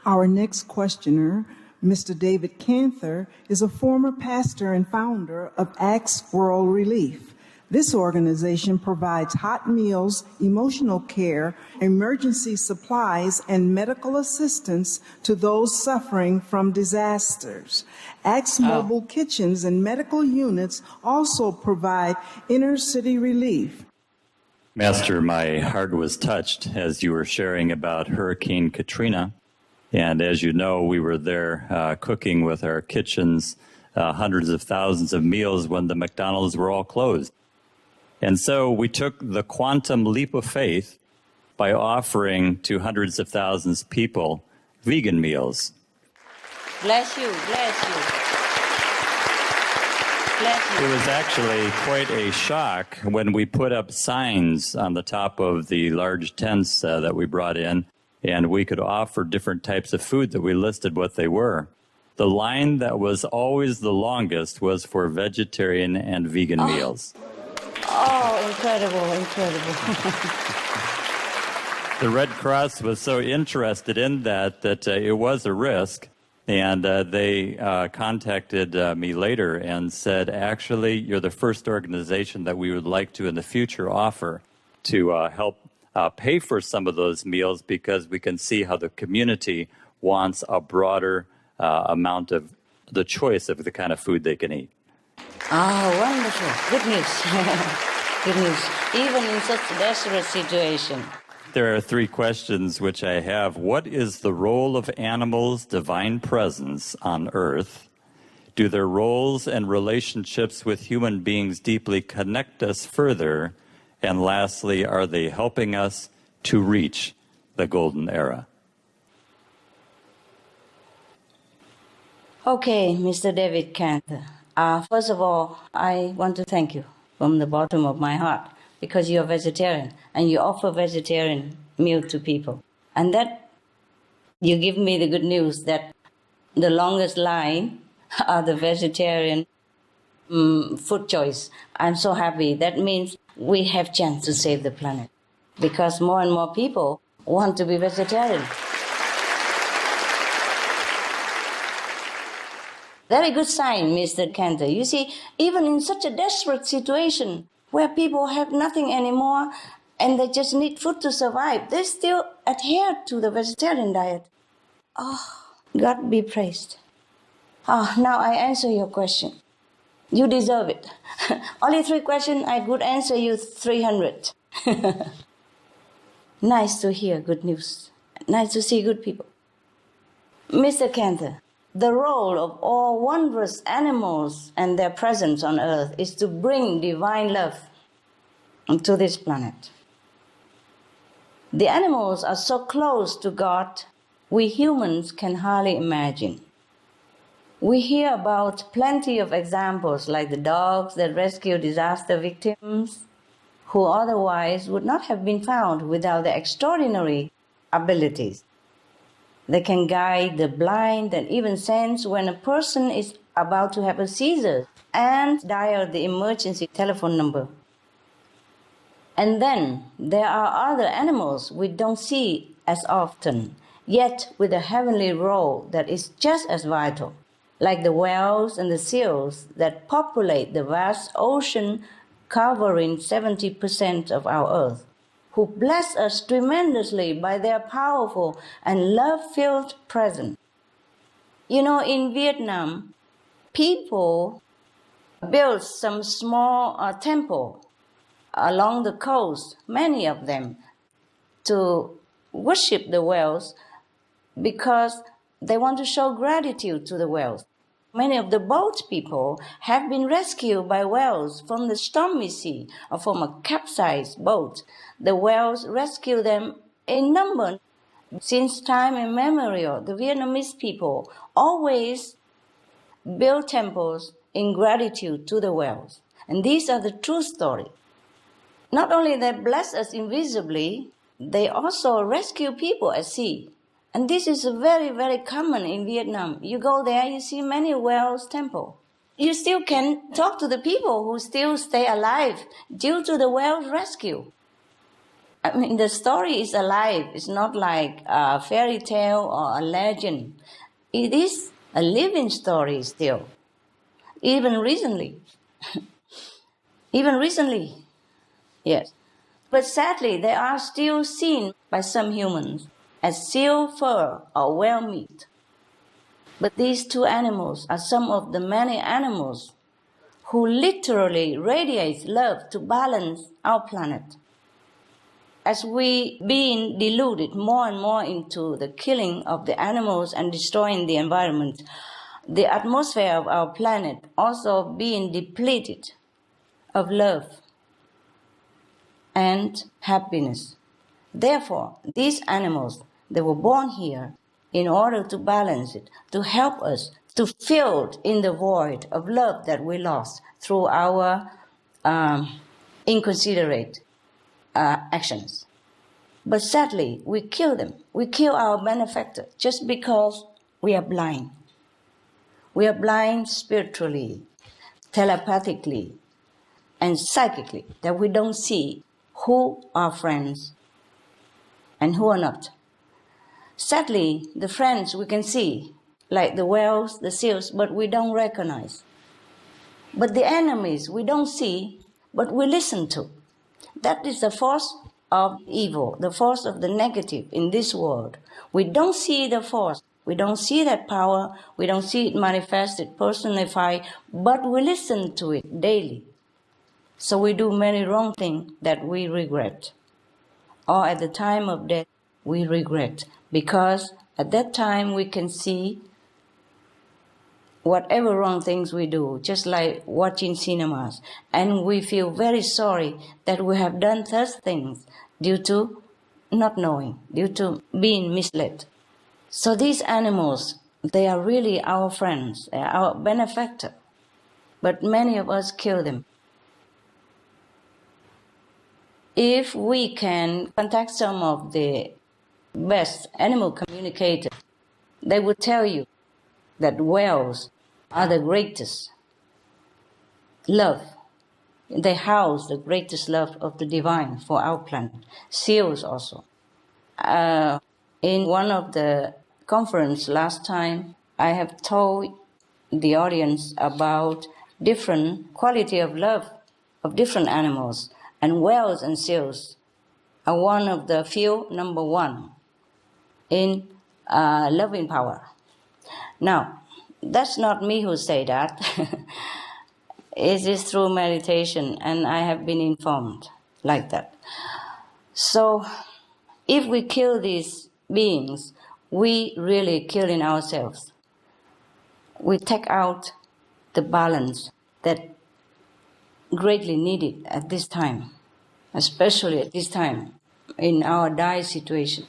Our next questioner, Mr. David Canther, is a former pastor and founder of Acts World Relief. This organization provides hot meals, emotional care, emergency supplies, and medical assistance to those suffering from disasters. Acts Mobile Kitchens and medical units also provide inner-city relief. Master, my heart was touched as you were sharing about Hurricane Katrina. And as you know, we were there cooking with our kitchens, hundreds of thousands of meals when the McDonald's were all closed. And so we took the quantum leap of faith by offering to hundreds of thousands of people vegan meals. Bless you, bless you. Bless you. It was actually quite a shock when we put up signs on the top of the large tents that we brought in, and we could offer different types of food that we listed what they were. The line that was always the longest was for vegetarian and vegan meals. Oh, incredible, incredible. The Red Cross was so interested in that it was a risk, and they contacted me later and said, actually, you're the first organization that we would like to in the future offer to help pay for some of those meals, because we can see how the community wants a broader amount of the choice of the kind of food they can eat. Oh, wonderful. Good news. Good news. Even in such a desperate situation. There are 3 questions which I have. What is the role of animals' divine presence on earth? Do their roles and relationships with human beings deeply connect us further? And lastly, are they helping us to reach the golden era? Okay, Mr. David Canther. First of all, I want to thank you from the bottom of my heart, because you're vegetarian and you offer vegetarian meal to people. And that you give me the good news that the longest line are the vegetarian food choice. I'm so happy. That means we have chance to save the planet, because more and more people want to be vegetarian. Very good sign, Mr. Cantor. You see, even in such a desperate situation where people have nothing anymore and they just need food to survive, they still adhere to the vegetarian diet. Oh, God be praised. Now I answer your question. You deserve it. Only 3 questions, I could answer you 300. Nice to hear good news. Nice to see good people. Mr. Cantor, the role of all wondrous animals and their presence on earth is to bring divine love to this planet. The animals are so close to God, we humans can hardly imagine. We hear about plenty of examples, like the dogs that rescue disaster victims, who otherwise would not have been found without their extraordinary abilities. They can guide the blind and even sense when a person is about to have a seizure and dial the emergency telephone number. And then there are other animals we don't see as often, yet with a heavenly role that is just as vital, like the whales and the seals that populate the vast ocean covering 70% of our earth, who bless us tremendously by their powerful and love-filled presence. You know, in Vietnam, people built some small temple along the coast, many of them, to worship the whales because they want to show gratitude to the whales. Many of the boat people have been rescued by whales from the stormy sea or from a capsized boat. The whales rescue them in number. Since time immemorial, the Vietnamese people always build temples in gratitude to the whales. And these are the true story. Not only they bless us invisibly, they also rescue people at sea. And this is very, very common in Vietnam. You go there, you see many whales temple. You still can talk to the people who still stay alive due to the whales rescue. I mean, the story is alive. It's not like a fairy tale or a legend. It is a living story still. Even recently. Even recently. Yes. But sadly, they are still seen by some humans as seal fur or whale meat. But these two animals are some of the many animals who literally radiate love to balance our planet. As we being deluded more and more into the killing of the animals and destroying the environment, the atmosphere of our planet also being depleted of love and happiness. Therefore, these animals, they were born here in order to balance it, to help us to fill in the void of love that we lost through our inconsiderate actions. But sadly, we kill them. We kill our benefactor just because we are blind. We are blind spiritually, telepathically, and psychically, that we don't see who are friends and who are not. Sadly, the friends we can see, like the whales, the seals, but we don't recognize. But the enemies we don't see, but we listen to. That is the force of evil, the force of the negative in this world. We don't see the force. We don't see that power. We don't see it manifested, personified, but we listen to it daily. So we do many wrong things that we regret. Or at the time of death, we regret. Because at that time we can see whatever wrong things we do, just like watching cinemas. And we feel very sorry that we have done such things due to not knowing, due to being misled. So these animals, they are really our friends, they are our benefactor. But many of us kill them. If we can contact some of the best animal communicators, they would tell you that whales are the greatest love. They house the greatest love of the divine for our planet. Seals also. In one of the conference last time, I have told the audience about different quality of love of different animals, and whales and seals are one of the few, number one in loving power. Now, that's not me who say that. It is through meditation, and I have been informed like that. So, if we kill these beings, we really killing ourselves. We take out the balance that greatly needed at this time, especially at this time in our dire situation.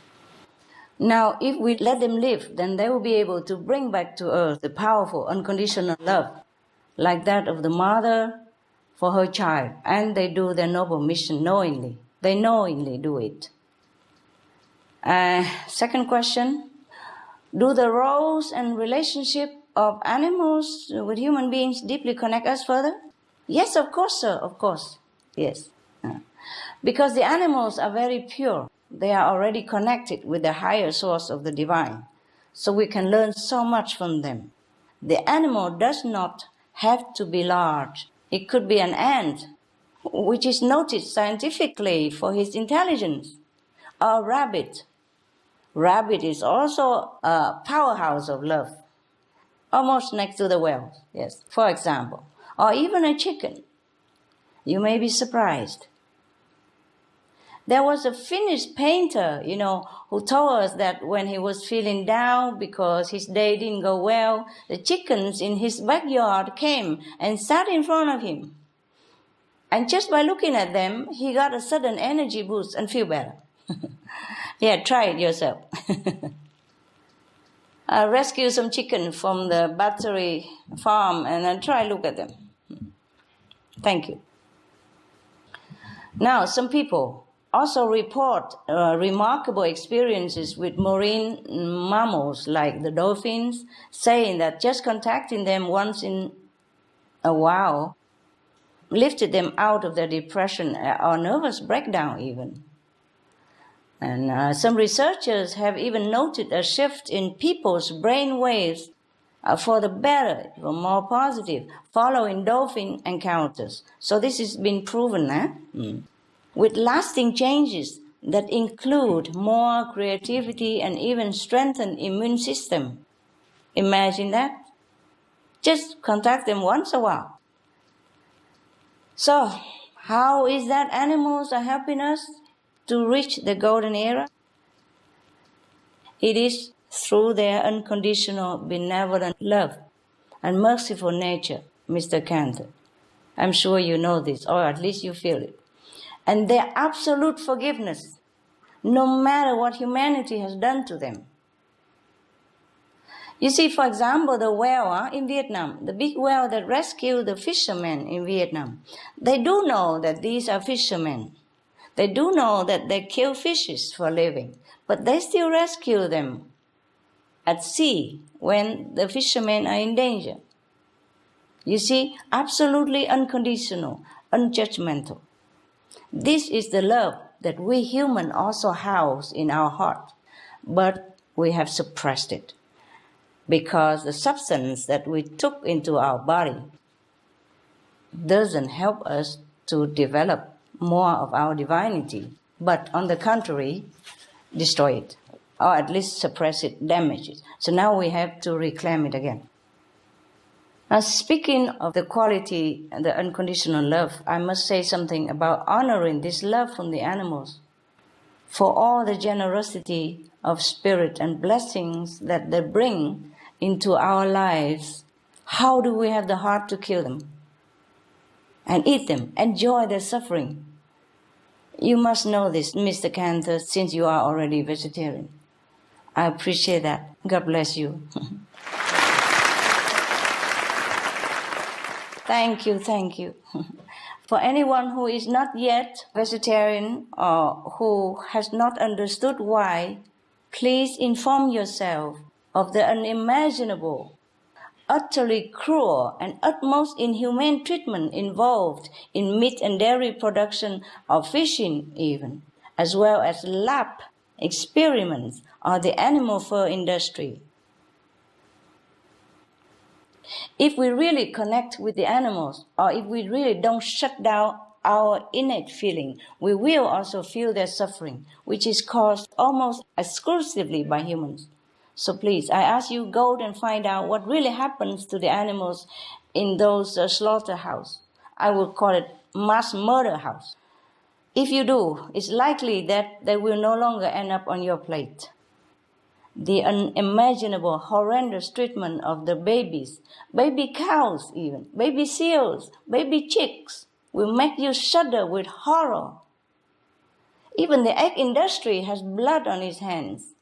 Now, if we let them live, then they will be able to bring back to earth the powerful, unconditional love, like that of the mother for her child. And they do their noble mission knowingly. They knowingly do it. Second question, do the roles and relationship of animals with human beings deeply connect us further? Yes, of course, sir, of course. Yes. Because the animals are very pure. They are already connected with the higher source of the divine. So we can learn so much from them. The animal does not have to be large. It could be an ant, which is noted scientifically for his intelligence, or a rabbit. Rabbit is also a powerhouse of love, almost next to the whale, yes, for example. Or even a chicken. You may be surprised. There was a Finnish painter, who told us that when he was feeling down because his day didn't go well, the chickens in his backyard came and sat in front of him. And just by looking at them, he got a sudden energy boost and feel better. Yeah, try it yourself. Rescue some chicken from the battery farm and then try look at them. Thank you. Now, some people also report remarkable experiences with marine mammals like the dolphins, saying that just contacting them once in a while lifted them out of their depression or nervous breakdown even. And some researchers have even noted a shift in people's brain waves for the better, for more positive, following dolphin encounters. So this has been proven, with lasting changes that include more creativity and even strengthened immune system. Imagine that. Just contact them once a while. So, how is that animals are helping us to reach the golden era? It is through their unconditional benevolent love and merciful nature, Mr. Cantor. I'm sure you know this, or at least you feel it. And their absolute forgiveness, no matter what humanity has done to them. You see, for example, the whale in Vietnam, the big whale that rescued the fishermen in Vietnam, they do know that these are fishermen. They do know that they kill fishes for a living, but they still rescue them at sea when the fishermen are in danger. You see, absolutely unconditional, unjudgmental. This is the love that we humans also house in our heart, but we have suppressed it because the substance that we took into our body doesn't help us to develop more of our divinity, but on the contrary, destroy it, or at least suppress it, damage it. So now we have to reclaim it again. Now, speaking of the quality and the unconditional love, I must say something about honoring this love from the animals for all the generosity of spirit and blessings that they bring into our lives. How do we have the heart to kill them and eat them, enjoy their suffering? You must know this, Mr. Cantor, since you are already vegetarian. I appreciate that. God bless you. Thank you, thank you. For anyone who is not yet vegetarian or who has not understood why, please inform yourself of the unimaginable, utterly cruel and utmost inhumane treatment involved in meat and dairy production or fishing even, as well as lab experiments or the animal fur industry. If we really connect with the animals, or if we really don't shut down our innate feeling, we will also feel their suffering, which is caused almost exclusively by humans. So please, I ask you, go and find out what really happens to the animals in those slaughterhouses. I would call it mass murder house. If you do, it's likely that they will no longer end up on your plate. The unimaginable, horrendous treatment of the babies, baby cows even, baby seals, baby chicks, will make you shudder with horror. Even the egg industry has blood on its hands.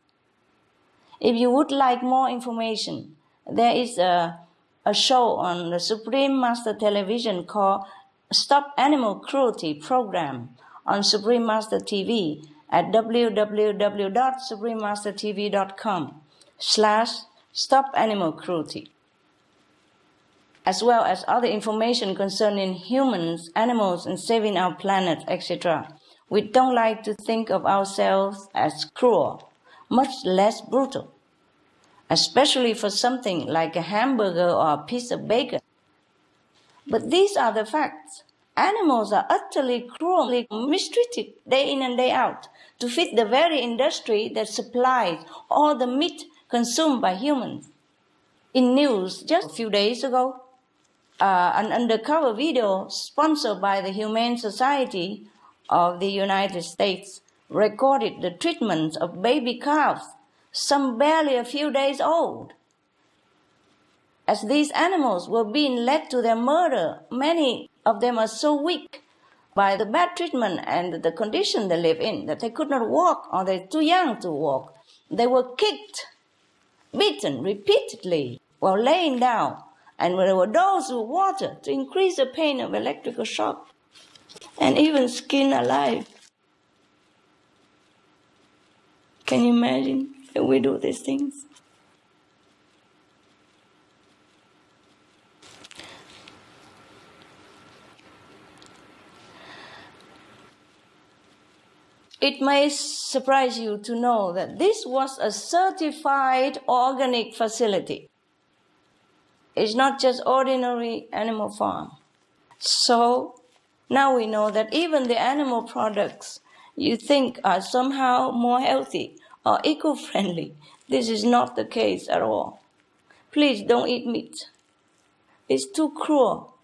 If you would like more information, there is a show on the Supreme Master Television called Stop Animal Cruelty Program on Supreme Master TV at www.suprememastertv.com/stop-animal-cruelty, as well as other information concerning humans, animals, and saving our planet, etc. We don't like to think of ourselves as cruel, much less brutal, especially for something like a hamburger or a piece of bacon. But these are the facts. Animals are utterly cruelly mistreated day in and day out to feed the very industry that supplies all the meat consumed by humans. In news just a few days ago, an undercover video sponsored by the Humane Society of the United States recorded the treatment of baby calves, some barely a few days old. As these animals were being led to their murder, many of them are so weak by the bad treatment and the condition they live in that they could not walk or they're too young to walk. They were kicked, beaten repeatedly while laying down, and they were dosed with water to increase the pain of electrical shock, and even skinned alive. Can you imagine that we do these things? It may surprise you to know that this was a certified organic facility. It's not just ordinary animal farm. So now we know that even the animal products you think are somehow more healthy or eco-friendly, this is not the case at all. Please don't eat meat. It's too cruel.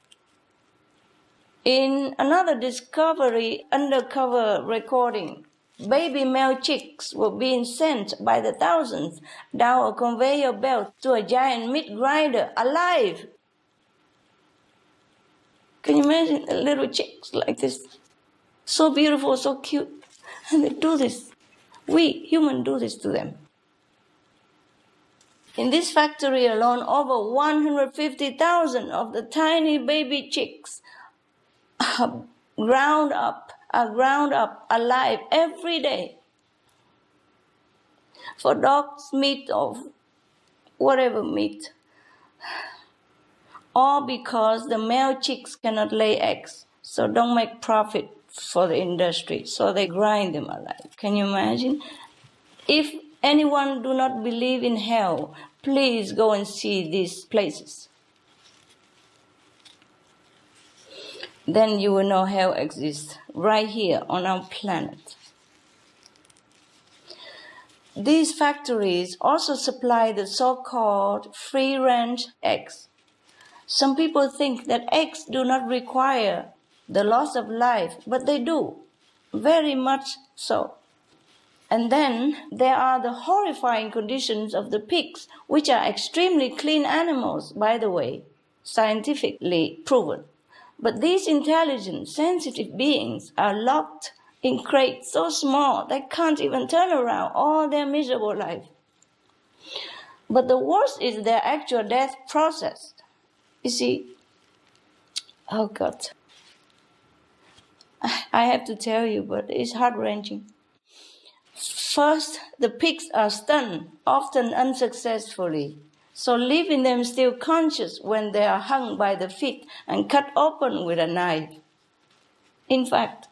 In another discovery, undercover recording, baby male chicks were being sent by the thousands down a conveyor belt to a giant meat grinder, alive. Can you imagine little chicks like this? So beautiful, so cute. And they do this. We humans do this to them. In this factory alone, over 150,000 of the tiny baby chicks are ground up alive every day for dogs' meat or whatever meat. All because the male chicks cannot lay eggs, so don't make profit for the industry, so they grind them alive. Can you imagine? If anyone do not believe in hell, please go and see these places. Then you will know hell exists right here on our planet. These factories also supply the so-called free-range eggs. Some people think that eggs do not require the loss of life, but they do, very much so. And then there are the horrifying conditions of the pigs, which are extremely clean animals, by the way, scientifically proven. But these intelligent, sensitive beings are locked in crates so small they can't even turn around all their miserable life. But the worst is their actual death process. You see, oh God, I have to tell you, but it's heart-wrenching. First, the pigs are stunned, often unsuccessfully, so leaving them still conscious when they are hung by the feet and cut open with a knife. In fact,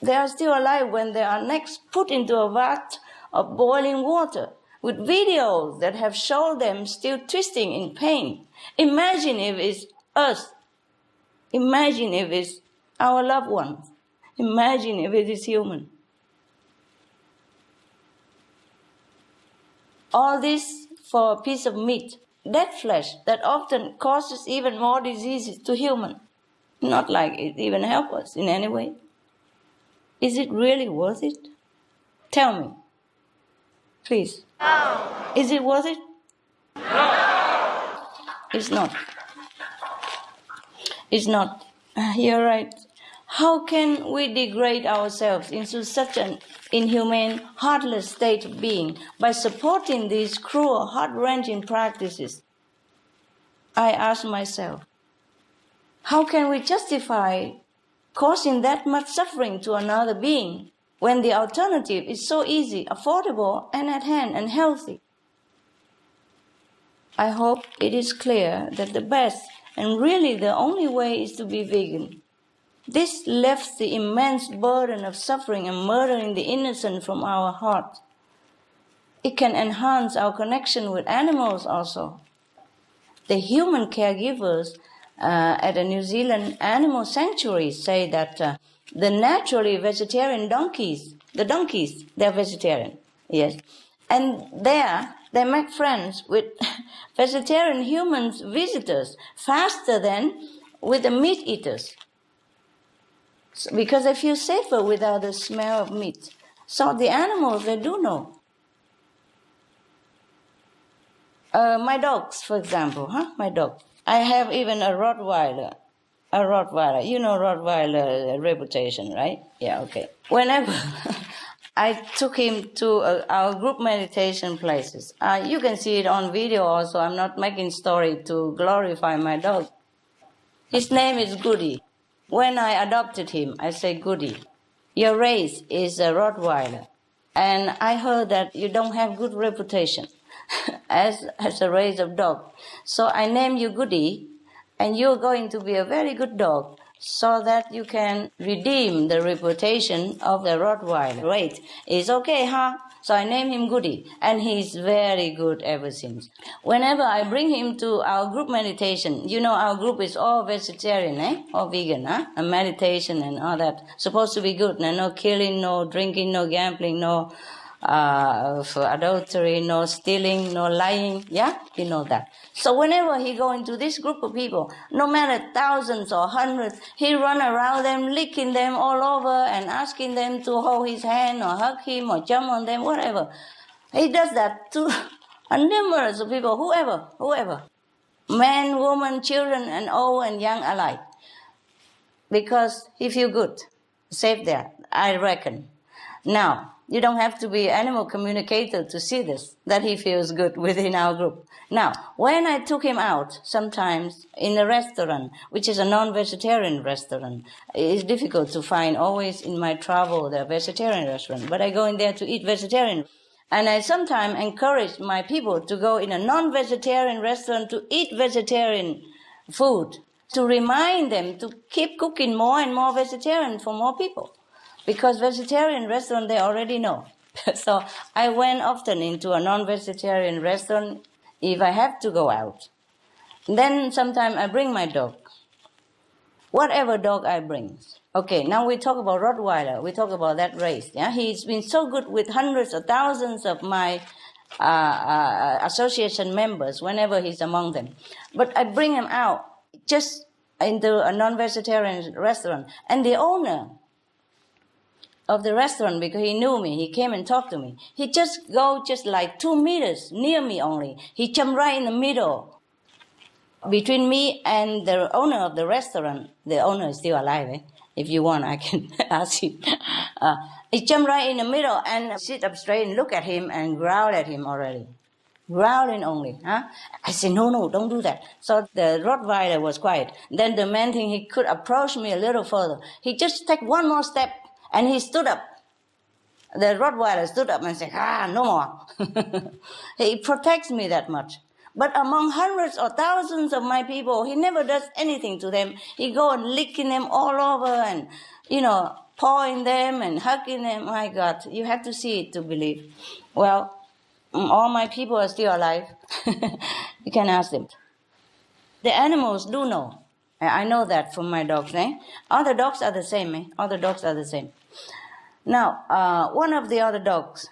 they are still alive when they are next put into a vat of boiling water, with videos that have shown them still twisting in pain. Imagine if it's us. Imagine if it's our loved ones. Imagine if it is human. All this for a piece of meat, dead flesh that often causes even more diseases to humans. Not like it even helps us in any way. Is it really worth it? Tell me. Please. No. Is it worth it? No. It's not. It's not. You're right. How can we degrade ourselves into such an inhumane, heartless state of being by supporting these cruel, heart-wrenching practices? I ask myself, how can we justify causing that much suffering to another being when the alternative is so easy, affordable, and at hand and healthy? I hope it is clear that the best and really the only way is to be vegan. This lifts the immense burden of suffering and murdering the innocent from our heart. It can enhance our connection with animals also. The human caregivers at a New Zealand animal sanctuary say that the naturally vegetarian donkeys, they're vegetarian, yes. And there, they make friends with vegetarian humans visitors faster than with the meat eaters. Because they feel safer without the smell of meat. So the animals, they do know. My dogs, for example, my dog. I have even a Rottweiler. You know Rottweiler reputation, right? Yeah, okay. Whenever I took him to our group meditation places, you can see it on video also. I'm not making story to glorify my dog. His name is Goody. When I adopted him, I say, Goody, your race is a Rottweiler. And I heard that you don't have good reputation as a race of dog. So I named you Goody, and you're going to be a very good dog. so that you can redeem the reputation of the Rottweiler. Wait, it's okay, huh? So I named him Goody, and he's very good ever since. Whenever I bring him to our group meditation, you know our group is all vegetarian, or vegan, and meditation and all that. Supposed to be good, no killing, no drinking, no gambling, no for adultery, no stealing, no lying, yeah? You know that. So whenever he go into this group of people, no matter thousands or hundreds, he run around them, licking them all over and asking them to hold his hand or hug him or jump on them, whatever. He does that to numerous of people, whoever. Men, women, children, and old and young alike. Because he feel good, safe there, I reckon. Now, you don't have to be an animal communicator to see this, that he feels good within our group. Now, when I took him out, sometimes in a restaurant, which is a non-vegetarian restaurant, it's difficult to find always in my travel the vegetarian restaurant, but I go in there to eat vegetarian. And I sometimes encourage my people to go in a non-vegetarian restaurant to eat vegetarian food, to remind them to keep cooking more and more vegetarian for more people. Because vegetarian restaurant, they already know. So I went often into a non-vegetarian restaurant if I have to go out. Then sometimes I bring my dog. Whatever dog I bring. Okay, now we talk about Rottweiler. We talk about that race. Yeah, he's been so good with hundreds or thousands of my association members whenever he's among them. But I bring him out just into a non-vegetarian restaurant. And the owner of the restaurant, because he knew me, he came and talked to me. He just go just like 2 meters near me only. He jumped right in the middle between me and the owner of the restaurant. The owner is still alive, eh? If you want, I can ask him. He jumped right in the middle and sit up straight and look at him and growl at him already. Growling only, huh? I said, no, don't do that. So the Rottweiler was quiet. Then the man think he could approach me a little further. He just take one more step and he stood up. The Rottweiler stood up and said, no more. He protects me that much. But among hundreds or thousands of my people, he never does anything to them. He go and licking them all over and, pawing them and hugging them. My God, you have to see it to believe. Well, all my people are still alive. You can ask them. The animals do know. I know that from my dogs. All the dogs are the same. All the dogs are the same. Now, one of the other dogs,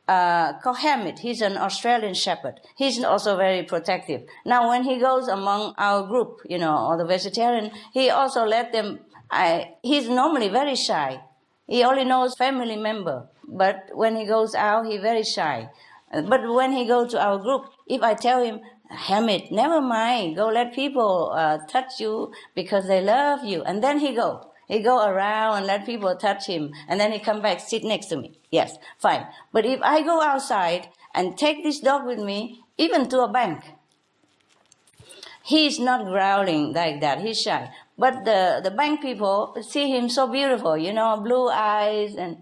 called Hamid, he's an Australian Shepherd. He's also very protective. Now, when he goes among our group, all the vegetarian, he also let them, he's normally very shy. He only knows family member. But when he goes out, he's very shy. But when he goes to our group, if I tell him, Hamid, never mind, go let people touch you because they love you. And then he go around and let people touch him. And then he come back, sit next to me. Yes, fine. But if I go outside and take this dog with me, even to a bank, he's not growling like that. He's shy. But the bank people see him so beautiful, blue eyes and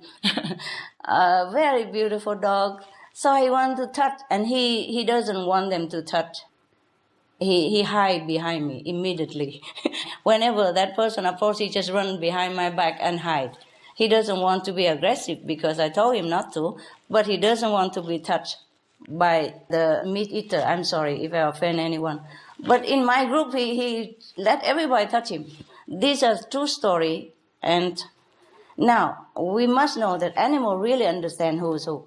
a very beautiful dog. So he wants to touch, and he doesn't want them to touch. He hide behind me immediately. Whenever that person approaches, he just run behind my back and hide. He doesn't want to be aggressive because I told him not to, but he doesn't want to be touched by the meat eater. I'm sorry if I offend anyone. But in my group, he let everybody touch him. These are true story. And now, we must know that animals really understand who is who.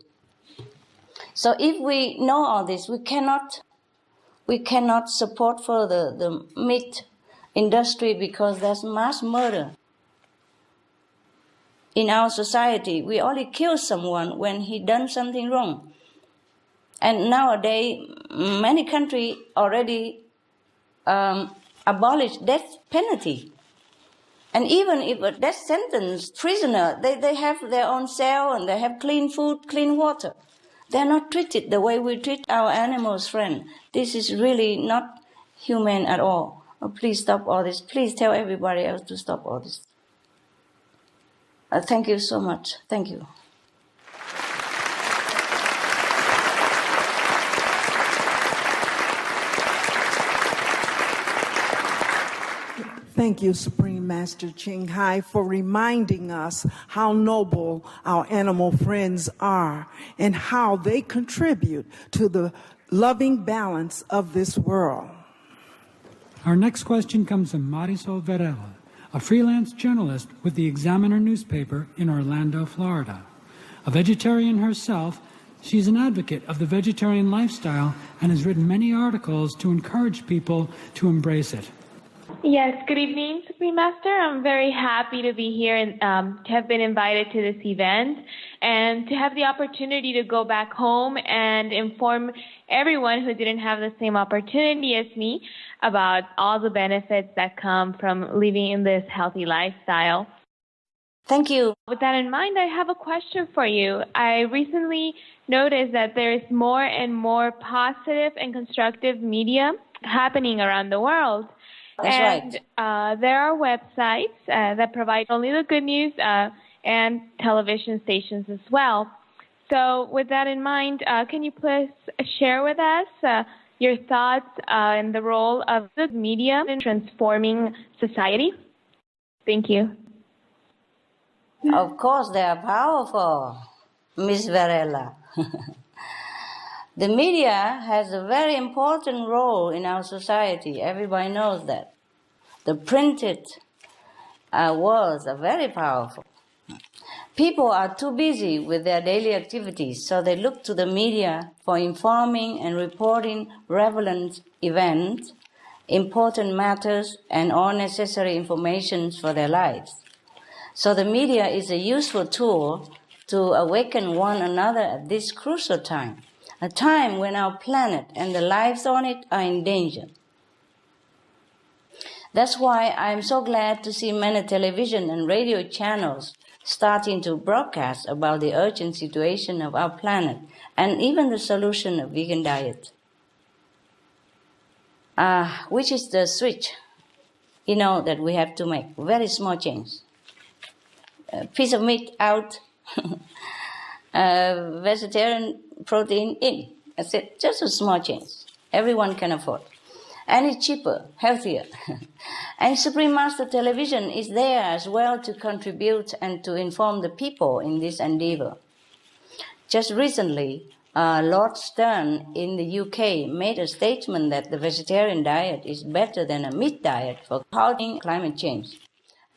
So if we know all this, we cannot support further the meat industry because there's mass murder. In our society, we only kill someone when he done something wrong. And nowadays, many countries already abolish death penalty. And even if a death sentence prisoner, they have their own cell and they have clean food, clean water. They're not treated the way we treat our animals' friend. This is really not humane at all. Oh, please stop all this. Please tell everybody else to stop all this. Thank you so much. Thank you. Thank you, Supreme Master Ching Hai, for reminding us how noble our animal friends are and how they contribute to the loving balance of this world. Our next question comes from Marisol Varela, a freelance journalist with the Examiner newspaper in Orlando, Florida. A vegetarian herself, she's an advocate of the vegetarian lifestyle and has written many articles to encourage people to embrace it. Yes, good evening, Supreme Master. I'm very happy to be here and to have been invited to this event and to have the opportunity to go back home and inform everyone who didn't have the same opportunity as me about all the benefits that come from living in this healthy lifestyle. Thank you. With that in mind, I have a question for you. I recently noticed that there is more and more positive and constructive media happening around the world. That's right. There are websites that provide only the good news and television stations as well. So with that in mind, can you please share with us your thoughts and the role of the media in transforming society? Thank you. Of course, they are powerful, Miss Varela. The media has a very important role in our society. Everybody knows that. The printed words are very powerful. People are too busy with their daily activities, so they look to the media for informing and reporting relevant events, important matters, and all necessary information for their lives. So the media is a useful tool to awaken one another at this crucial time, a time when our planet and the lives on it are in danger. That's why I'm so glad to see many television and radio channels starting to broadcast about the urgent situation of our planet and even the solution of vegan diet. Which is the switch, that we have to make. Very small change. A piece of meat out, vegetarian protein in. That's it. Just a small change. Everyone can afford. And it's cheaper, healthier. And Supreme Master Television is there as well to contribute and to inform the people in this endeavor. Just recently, Lord Stern in the UK made a statement that the vegetarian diet is better than a meat diet for halting climate change.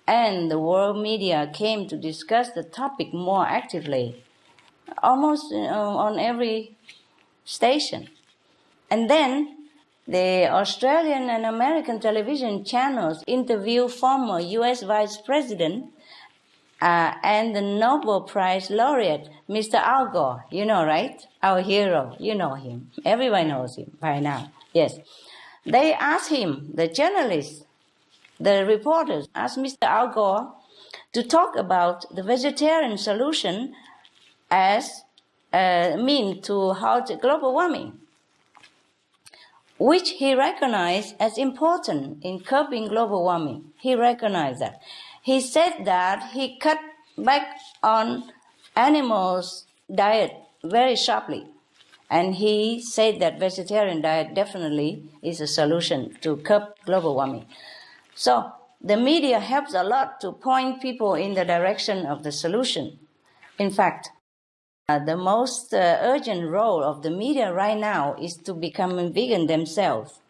And the world media came to discuss the topic more actively, almost on every station. And then the Australian and American television channels interview former U.S. Vice President and the Nobel Prize laureate, Mr. Al Gore. You know, right? Our hero. You know him. Everyone knows him by now. Yes. They asked him, the journalists, the reporters, asked Mr. Al Gore to talk about the vegetarian solution as a means to halt global warming, which he recognized as important in curbing global warming. He recognized that. He said that he cut back on animals' diet very sharply. And he said that vegetarian diet definitely is a solution to curb global warming. So the media helps a lot to point people in the direction of the solution. In fact, the most urgent role of the media right now is to become vegan themselves,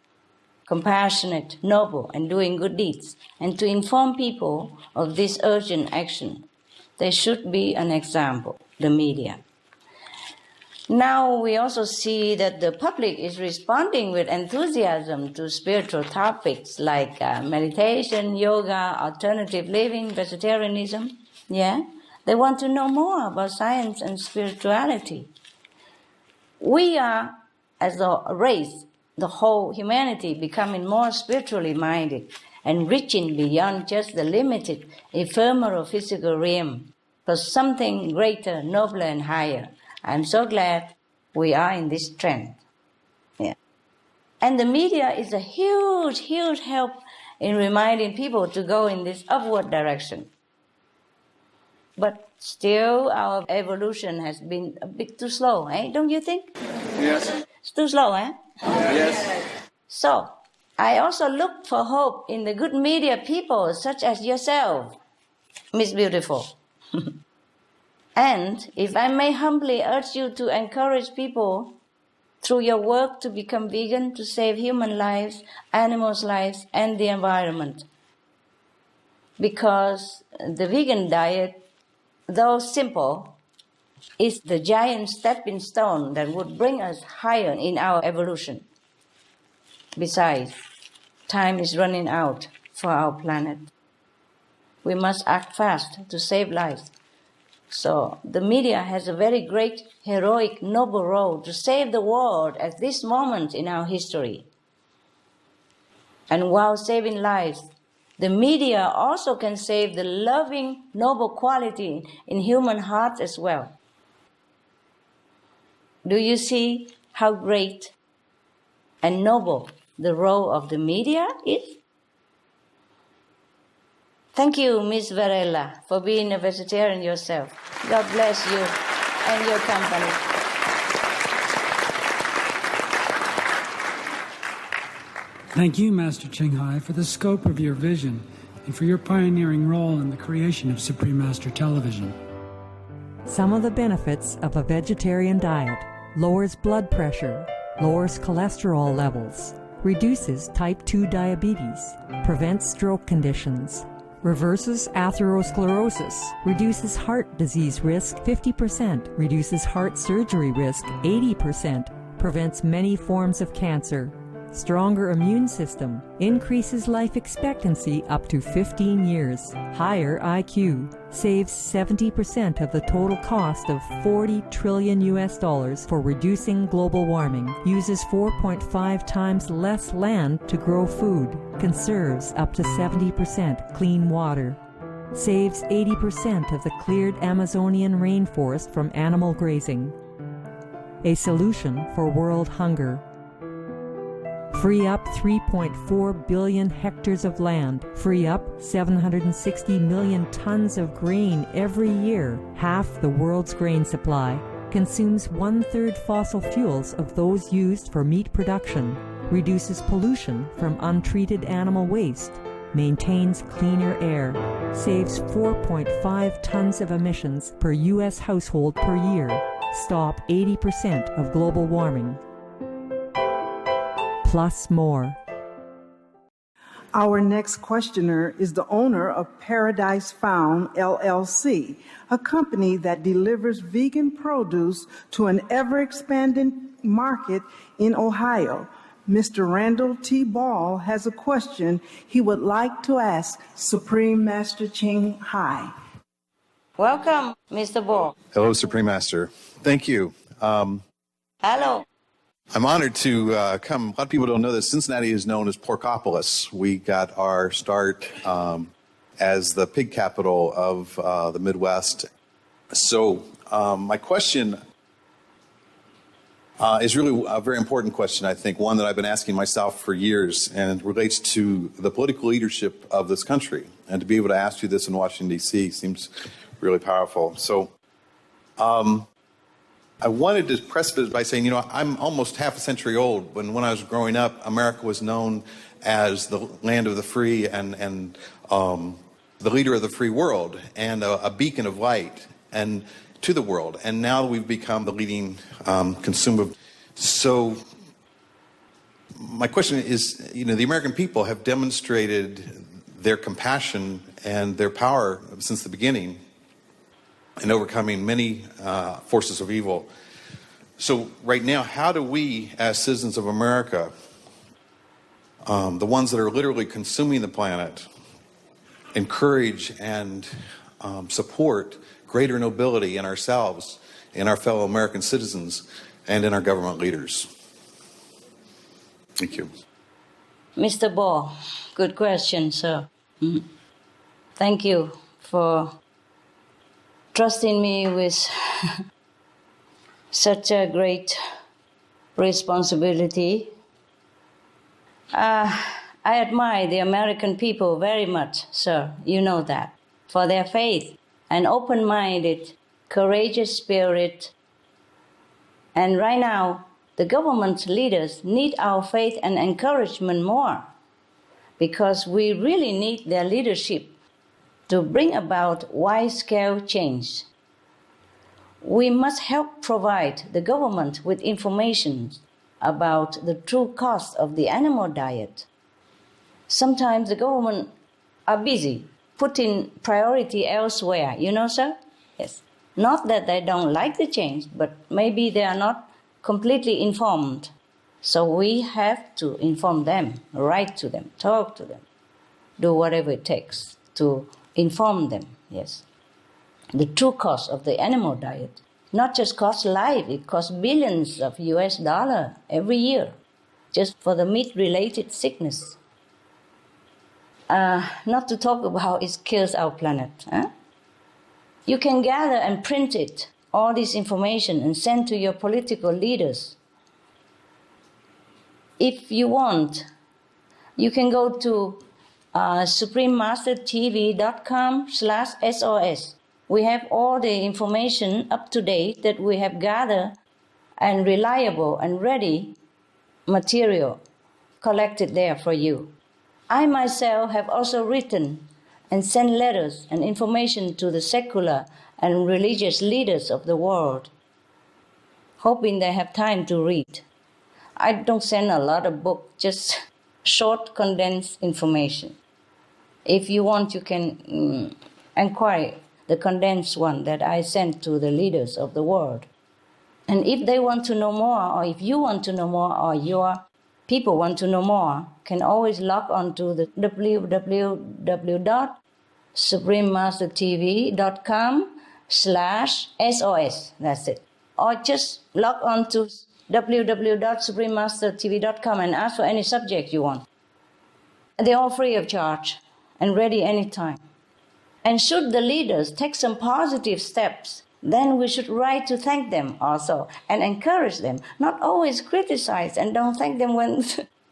compassionate, noble, and doing good deeds, and to inform people of this urgent action. They should be an example, the media. Now we also see that the public is responding with enthusiasm to spiritual topics like meditation, yoga, alternative living, vegetarianism. Yeah? They want to know more about science and spirituality. We are, as a race, the whole humanity, becoming more spiritually minded and reaching beyond just the limited, ephemeral physical realm for something greater, nobler, and higher. I'm so glad we are in this trend. Yeah. And the media is a huge, huge help in reminding people to go in this upward direction. But still, our evolution has been a bit too slow, eh? Don't you think? Yes. It's too slow, eh? Yes. So, I also look for hope in the good media people such as yourself, Miss Beautiful. And if I may humbly urge you to encourage people through your work to become vegan, to save human lives, animals' lives, and the environment. Because the vegan diet, though simple, is the giant stepping stone that would bring us higher in our evolution. Besides, time is running out for our planet. We must act fast to save lives. So the media has a very great, heroic, noble role to save the world at this moment in our history. And while saving lives, the media also can save the loving, noble quality in human hearts as well. Do you see how great and noble the role of the media is? Thank you, Miss Varela, for being a vegetarian yourself. God bless you and your company. Thank you, Master Ching Hai, for the scope of your vision and for your pioneering role in the creation of Supreme Master Television. Some of the benefits of a vegetarian diet: lowers blood pressure, lowers cholesterol levels, reduces type 2 diabetes, prevents stroke conditions, reverses atherosclerosis, reduces heart disease risk 50%, reduces heart surgery risk 80%, prevents many forms of cancer, stronger immune system, increases life expectancy up to 15 years, higher IQ, saves 70% of the total cost of $40 trillion for reducing global warming, uses 4.5 times less land to grow food, conserves up to 70% clean water, saves 80% of the cleared Amazonian rainforest from animal grazing. A solution for world hunger. Free up 3.4 billion hectares of land, free up 760 million tons of grain every year, half the world's grain supply, consumes 1/3 fossil fuels of those used for meat production, reduces pollution from untreated animal waste, maintains cleaner air, saves 4.5 tons of emissions per U.S. household per year, stop 80% of global warming. Plus more. Our next questioner is the owner of Paradise Found, LLC, a company that delivers vegan produce to an ever-expanding market in Ohio. Mr. Randall T. Ball has a question he would like to ask Supreme Master Ching Hai. Welcome, Mr. Ball. Hello, Supreme Master. Thank you. Hello. I'm honored to come. A lot of people don't know this. Cincinnati is known as Porkopolis. We got our start as the pig capital of the Midwest. So my question is really a very important question, I think, one that I've been asking myself for years, and it relates to the political leadership of this country. And to be able to ask you this in Washington, D.C. seems really powerful. So I wanted to preface it by saying, I'm almost half a century old. When I was growing up, America was known as the land of the free and the leader of the free world and a beacon of light and to the world. And now we've become the leading consumer. So my question is, the American people have demonstrated their compassion and their power since the beginning in overcoming many forces of evil. So right now, how do we, as citizens of America, the ones that are literally consuming the planet, encourage and support greater nobility in ourselves, in our fellow American citizens, and in our government leaders? Thank you. Mr. Ball, good question, sir. Thank you for trusting me with such a great responsibility. I admire the American people very much, sir. You know that. For their faith and open-minded, courageous spirit. And right now, the government leaders need our faith and encouragement more, because we really need their leadership to bring about wide-scale change. We must help provide the government with information about the true cost of the animal diet. Sometimes the government are busy, putting priority elsewhere, you know, sir? Yes. Not that they don't like the change, but maybe they are not completely informed. So we have to inform them, write to them, talk to them, do whatever it takes to inform them, yes. The true cost of the animal diet not just costs life, it costs billions of US dollars every year just for the meat-related sickness. Not to talk about it kills our planet. Huh? You can gather and print it, all this information, and send to your political leaders. If you want, you can go to suprememastertv.com/SOS. We have all the information up to date that we have gathered and reliable and ready material collected there for you. I myself have also written and sent letters and information to the secular and religious leaders of the world, hoping they have time to read. I don't send a lot of books, just short, condensed information. If you want, you can inquire the condensed one that I sent to the leaders of the world. And if they want to know more, or if you want to know more, or your people want to know more, can always log on to the www.suprememastertv.com/SOS. That's it. Or just log on to www.suprememastertv.com and ask for any subject you want. They're all free of charge and ready anytime. And should the leaders take some positive steps, then we should write to thank them also and encourage them, not always criticize and don't thank them when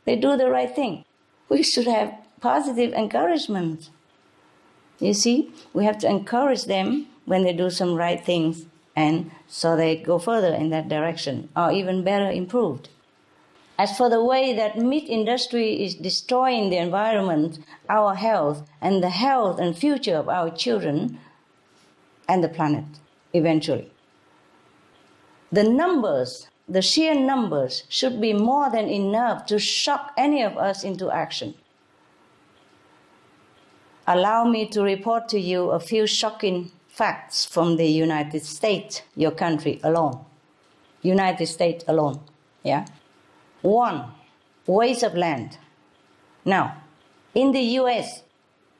they do the right thing. We should have positive encouragement. You see, we have to encourage them when they do some right things, and so they go further in that direction, or even better, improved. As for the way that meat industry is destroying the environment, our health, and the health and future of our children and the planet, eventually. The numbers, the sheer numbers, should be more than enough to shock any of us into action. Allow me to report to you a few shocking facts from the United States, your country alone. United States alone, yeah? 1, waste of land. Now, in the US,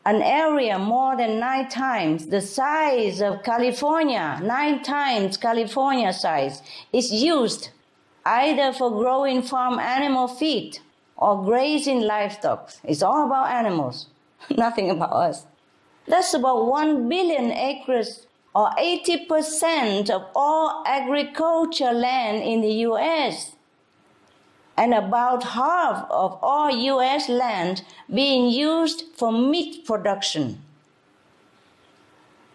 an area more than 9 times the size of California, 9 times California size, is used either for growing farm animal feed or grazing livestock. It's all about animals, nothing about us. That's about 1 billion acres, or 80% of all agriculture land in the US, and about half of all US land being used for meat production.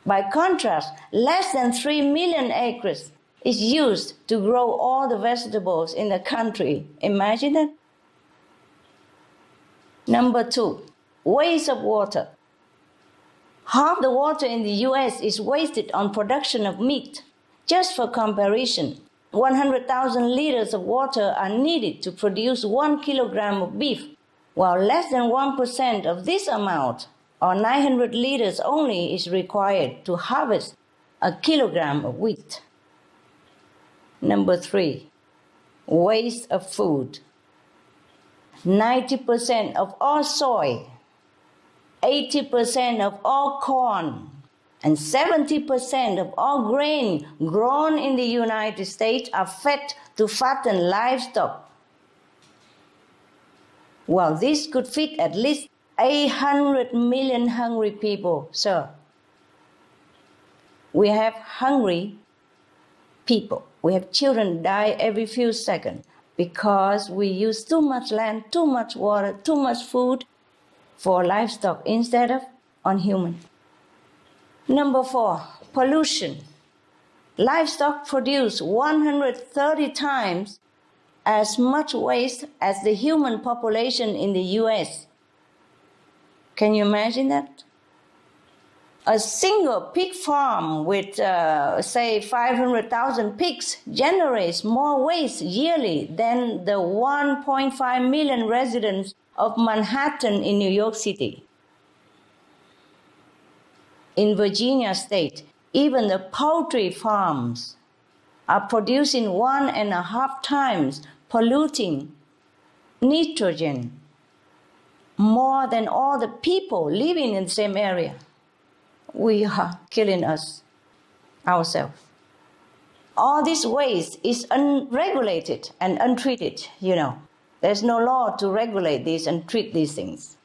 By contrast, less than 3 million acres is used to grow all the vegetables in the country. Imagine that. Number 2, waste of water. Half the water in the US is wasted on production of meat. Just for comparison, 100,000 liters of water are needed to produce 1 kilogram of beef, while less than 1% of this amount, or 900 liters only, is required to harvest a kilogram of wheat. Number 3, waste of food. 90% of all soy, 80% of all corn, and 70% of all grain grown in the United States are fed to fatten livestock. Well, this could feed at least 800 million hungry people, sir. We have hungry people. We have children die every few seconds because we use too much land, too much water, too much food for livestock instead of on human. Number 4, pollution. Livestock produce 130 times as much waste as the human population in the US. Can you imagine that? A single pig farm with, say, 500,000 pigs generates more waste yearly than the 1.5 million residents of Manhattan in New York City. In Virginia state, even the poultry farms are producing 1.5 times polluting nitrogen more than all the people living in the same area. We are killing us ourselves. All this waste is unregulated and untreated, you know. There's no law to regulate this and treat these things.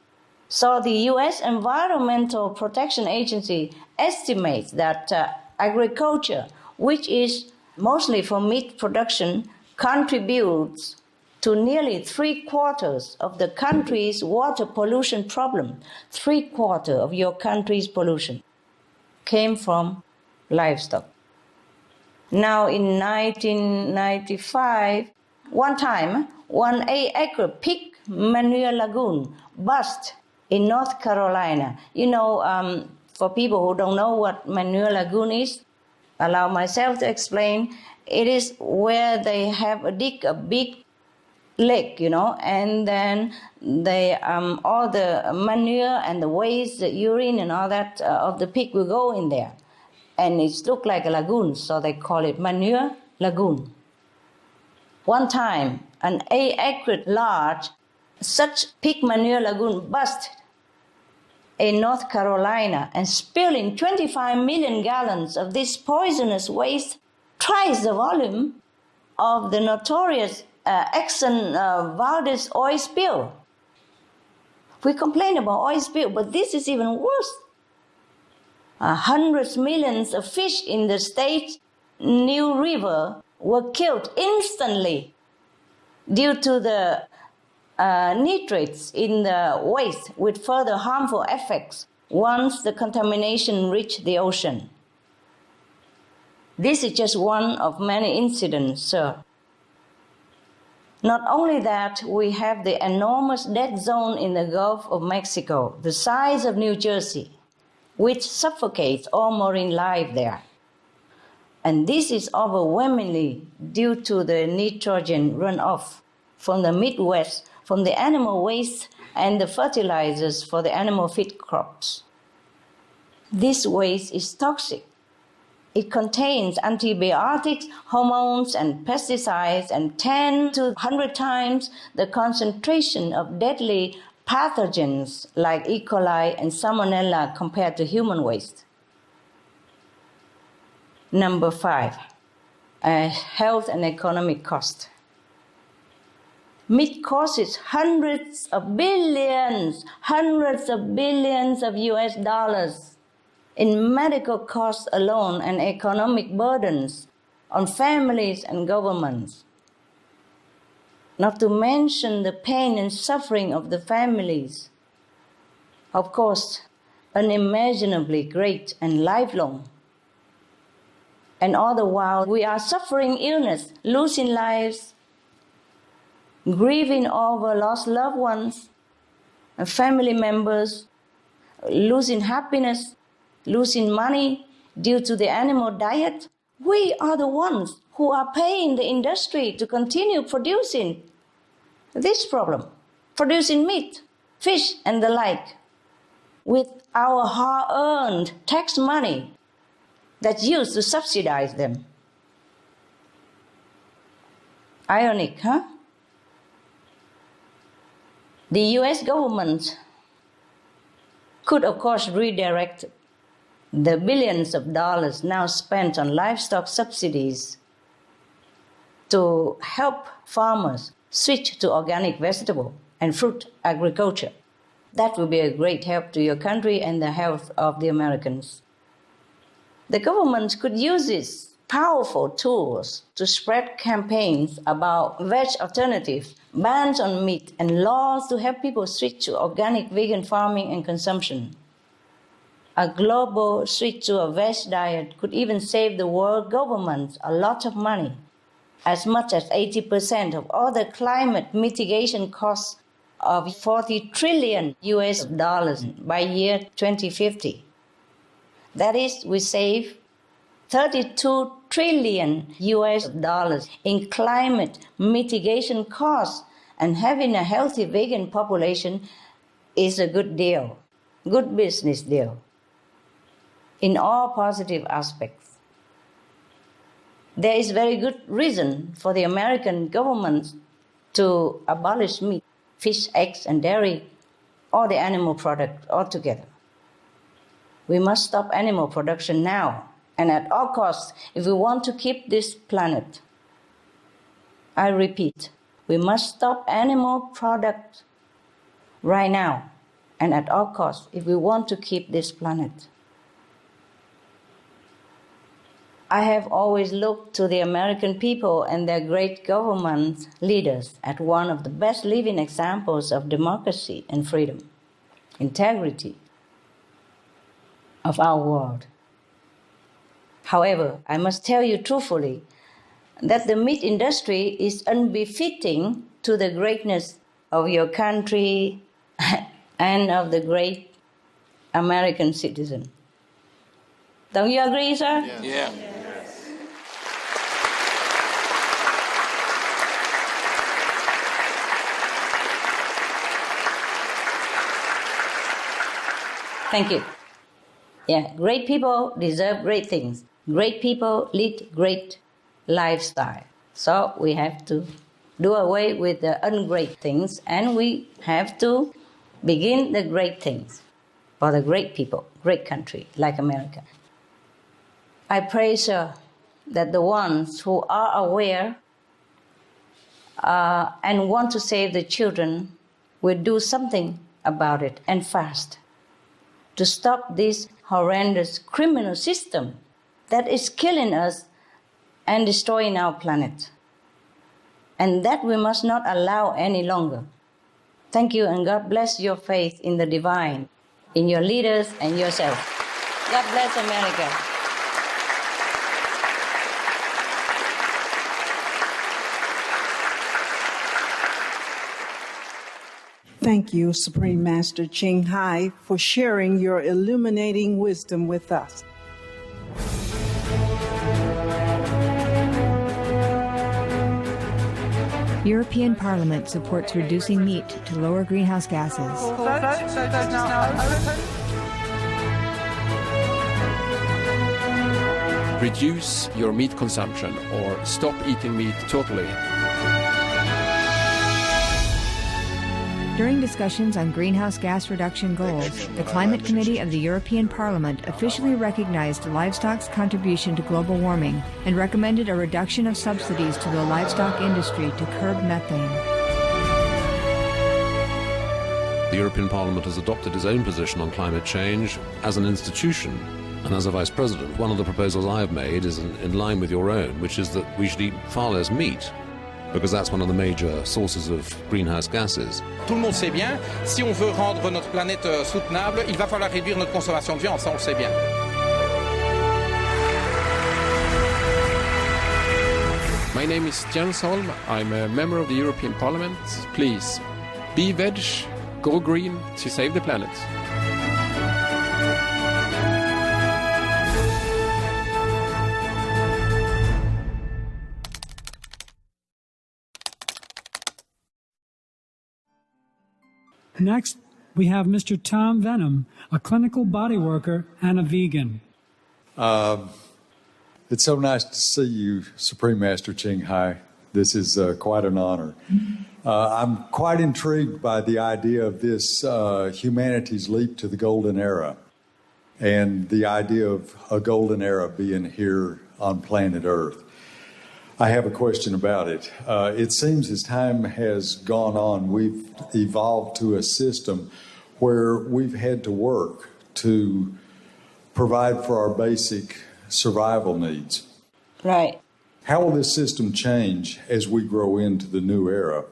So the U.S. Environmental Protection Agency estimates that agriculture, which is mostly for meat production, contributes to nearly 3/4 of the country's water pollution problem. 3/4 of your country's pollution came from livestock. Now in 1995, one time, one 8-acre pig manure lagoon burst in North Carolina. You know, for people who don't know what manure lagoon is, allow myself to explain. It is where they have a big lake, you know, and then they all the manure and the waste, the urine and all that of the pig will go in there. And it looks like a lagoon, so they call it manure lagoon. One time, an 8-acre large such pig manure lagoon burst in North Carolina and spilling 25 million gallons of this poisonous waste, twice the volume of the notorious Exxon Valdez oil spill. We complain about oil spill, but this is even worse. Hundreds of millions of fish in the state's New River were killed instantly due to the nitrates in the waste, with further harmful effects once the contamination reached the ocean. This is just one of many incidents, sir. Not only that, we have the enormous dead zone in the Gulf of Mexico, the size of New Jersey, which suffocates all marine life there. And this is overwhelmingly due to the nitrogen runoff from the Midwest, from the animal waste and the fertilizers for the animal feed crops. This waste is toxic. It contains antibiotics, hormones, and pesticides, and 10 to 100 times the concentration of deadly pathogens like E. coli and Salmonella compared to human waste. Number 5, health and economic cost. Meat causes hundreds of billions of US dollars in medical costs alone and economic burdens on families and governments. Not to mention the pain and suffering of the families. Of course, unimaginably great and lifelong. And all the while, we are suffering illness, losing lives, grieving over lost loved ones and family members, losing happiness, losing money due to the animal diet. We are the ones who are paying the industry to continue producing this problem, producing meat, fish, and the like, with our hard-earned tax money that's used to subsidize them. Ironic, huh? The US government could, of course, redirect the billions of dollars now spent on livestock subsidies to help farmers switch to organic vegetable and fruit agriculture. That would be a great help to your country and the health of the Americans. The government could use these powerful tools to spread campaigns about veg alternatives, bans on meat, and laws to help people switch to organic vegan farming and consumption. A global switch to a veg diet could even save the world governments a lot of money as much as 80% of all the climate mitigation costs of 40 trillion US dollars by year 2050. That is, we save 32 trillion US dollars in climate mitigation costs, and having a healthy vegan population is a good deal, good business deal in all positive aspects. There is very good reason for the American government to abolish meat, fish, eggs, and dairy, or the animal product altogether. We must stop animal production now, and at all costs, if we want to keep this planet. I repeat, we must stop animal product right now, and at all costs, if we want to keep this planet. I have always looked to the American people and their great government leaders as one of the best living examples of democracy and freedom, integrity of our world. However, I must tell you truthfully that the meat industry is unbefitting to the greatness of your country and of the great American citizen. Don't you agree, sir? Yes. Yeah. Thank you. Yeah, great people deserve great things. Great people lead great lifestyle. So we have to do away with the ungreat things, and we have to begin the great things for the great people, great country like America. I pray, sir, that the ones who are aware and want to save the children will do something about it, and fast, to stop this horrendous criminal system that is killing us and destroying our planet. And that we must not allow any longer. Thank you, and God bless your faith in the divine, in your leaders and yourself. God bless America. Thank you, Supreme Master Ching Hai, for sharing your illuminating wisdom with us. European Parliament supports reducing meat to lower greenhouse gases. Reduce your meat consumption or stop eating meat totally. During discussions on greenhouse gas reduction goals, the Climate Committee of the European Parliament officially recognized livestock's contribution to global warming and recommended a reduction of subsidies to the livestock industry to curb methane. The European Parliament has adopted its own position on climate change as an institution. And as a Vice President, one of the proposals I have made is in line with your own, which is that we should eat far less meat, because that's one of the major sources of greenhouse gases. Tout le monde sait bien, si on veut rendre notre planète soutenable, il va falloir réduire notre consommation de viande, ça on le sait bien. My name is Jens Holm. I'm a member of the European Parliament. Please, be veg, go green to save the planet. Next, we have Mr. Tom Venom, a clinical body worker and a vegan. It's so nice to see you, Supreme Master Ching Hai. This is quite an honor. I'm quite intrigued by the idea of this humanity's leap to the golden era, and the idea of a golden era being here on planet Earth. I have a question about it. It seems as time has gone on, we've evolved to a system where we've had to work to provide for our basic survival needs. Right. How will this system change as we grow into the new era?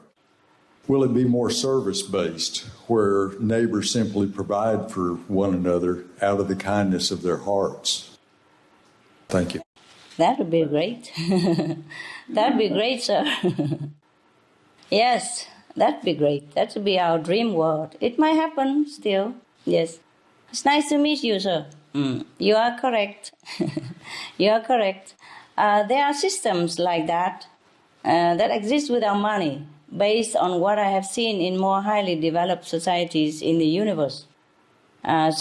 Will it be more service-based, where neighbors simply provide for one another out of the kindness of their hearts? Thank you. That would be great. That would be great, sir. Yes, that would be great. That would be our dream world. It might happen still. Yes. It's nice to meet you, sir. You are correct. You are correct. There are systems like that that exist without money, based on what I have seen in more highly developed societies in the universe,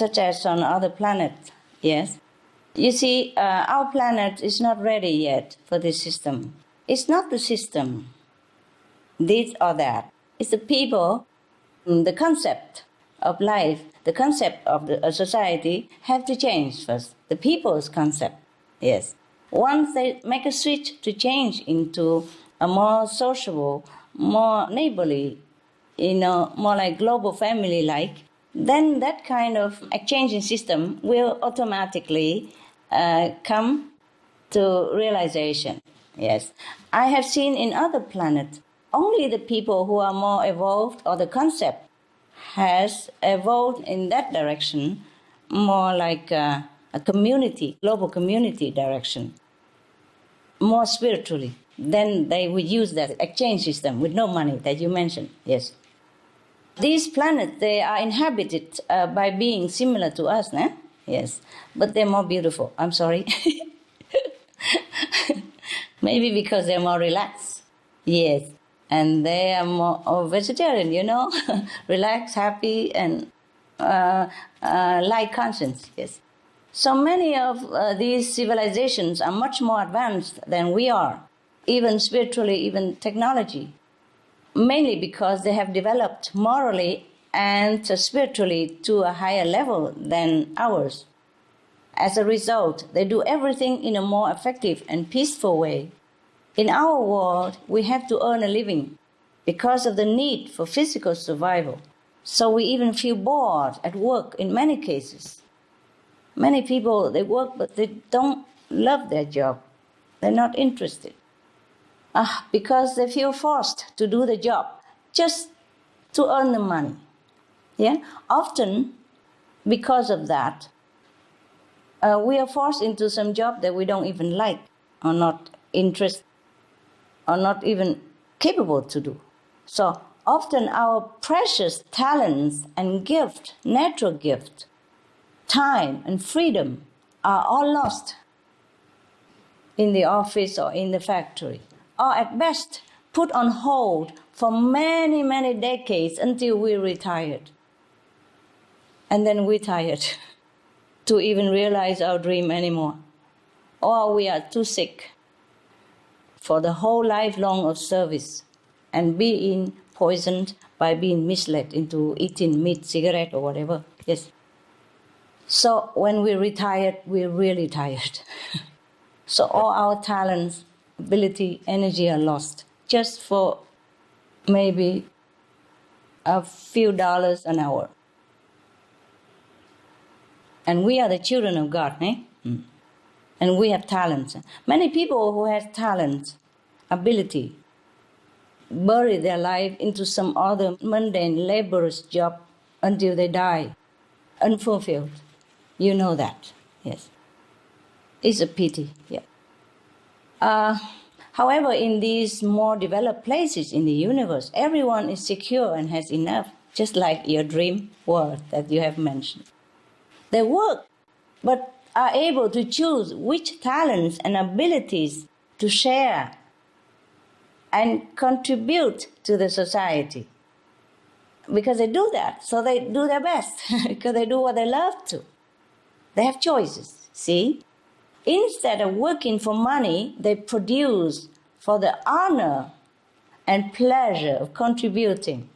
such as on other planets. Yes. You see, our planet is not ready yet for this system. It's not the system, this or that. It's the people, the concept of life, the concept of the society have to change first. The people's concept, yes. Once they make a switch to change into a more sociable, more neighborly, more like global family-like, then that kind of exchanging system will automatically come to realization. Yes. I have seen in other planets, only the people who are more evolved, or the concept has evolved in that direction, more like a community, global community direction, more spiritually. Then they would use that exchange system with no money that you mentioned. Yes. These planets, they are inhabited by beings similar to us, né? Yes, but they're more beautiful. I'm sorry. Maybe because they're more relaxed. Yes, and they are more vegetarian, relaxed, happy, and light conscience. Yes. So many of these civilizations are much more advanced than we are, even spiritually, even technology, mainly because they have developed morally and spiritually to a higher level than ours. As a result, they do everything in a more effective and peaceful way. In our world, we have to earn a living because of the need for physical survival. So we even feel bored at work in many cases. Many people, they work, but they don't love their job. They're not interested. Because they feel forced to do the job just to earn the money. Yeah? Often, because of that, we are forced into some job that we don't even like, or not interested, or not even capable to do. So often our precious talents and gift, natural gift, time and freedom are all lost in the office or in the factory, or at best put on hold for many, many decades until we're retired. And then we're tired to even realize our dream anymore. Or we are too sick for the whole lifelong of service and being poisoned by being misled into eating meat, cigarette, or whatever. Yes. So when we're retired, we're really tired. So all our talents, ability, energy are lost just for maybe a few dollars an hour. And we are the children of God, eh? And we have talents. Many people who have talent, ability, bury their life into some other mundane, laborious job until they die, unfulfilled. You know that, yes. It's a pity, yeah. However, in these more developed places in the universe, everyone is secure and has enough, just like your dream world that you have mentioned. They work, but are able to choose which talents and abilities to share and contribute to the society. Because they do that, so they do their best, because they do what they love to. They have choices, see? Instead of working for money, they produce for the honor and pleasure of contributing.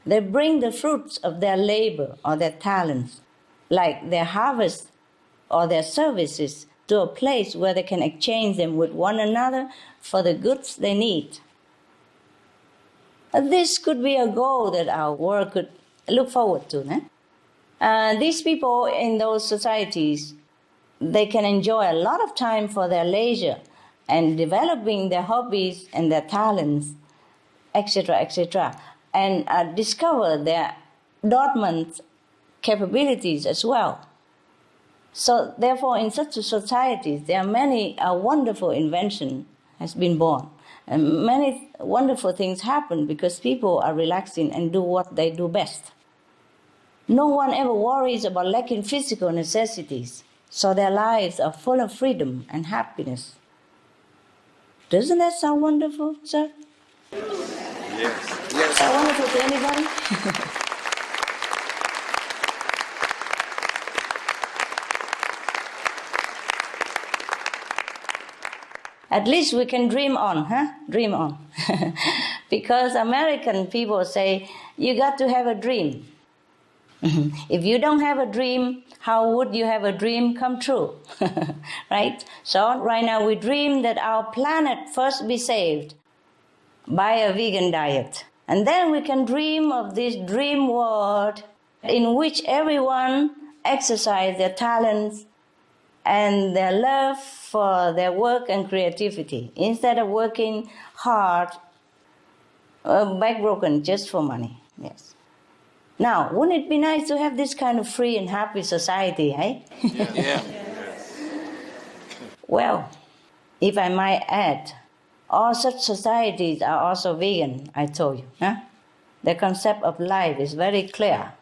They bring the fruits of their labor or their talents, like their harvest or their services, to a place where they can exchange them with one another for the goods they need. This could be a goal that our world could look forward to. These people in those societies, they can enjoy a lot of time for their leisure and developing their hobbies and their talents, etc., and discover their dormant capabilities as well. So therefore, in such a society, there are many wonderful invention has been born. And many wonderful things happen because people are relaxing and do what they do best. No one ever worries about lacking physical necessities, so their lives are full of freedom and happiness. Doesn't that sound wonderful, sir? Yes. Sound wonderful to anybody? At least we can dream on, huh? Dream on. Because American people say, you got to have a dream. If you don't have a dream, how would you have a dream come true? Right? So right now we dream that our planet first be saved by a vegan diet. And then we can dream of this dream world in which everyone exercise their talents and their love for their work and creativity, instead of working hard, backbroken just for money. Yes. Now, wouldn't it be nice to have this kind of free and happy society, eh? Yeah. Well, if I might add, all such societies are also vegan, I told you. Huh? The concept of life is very clear,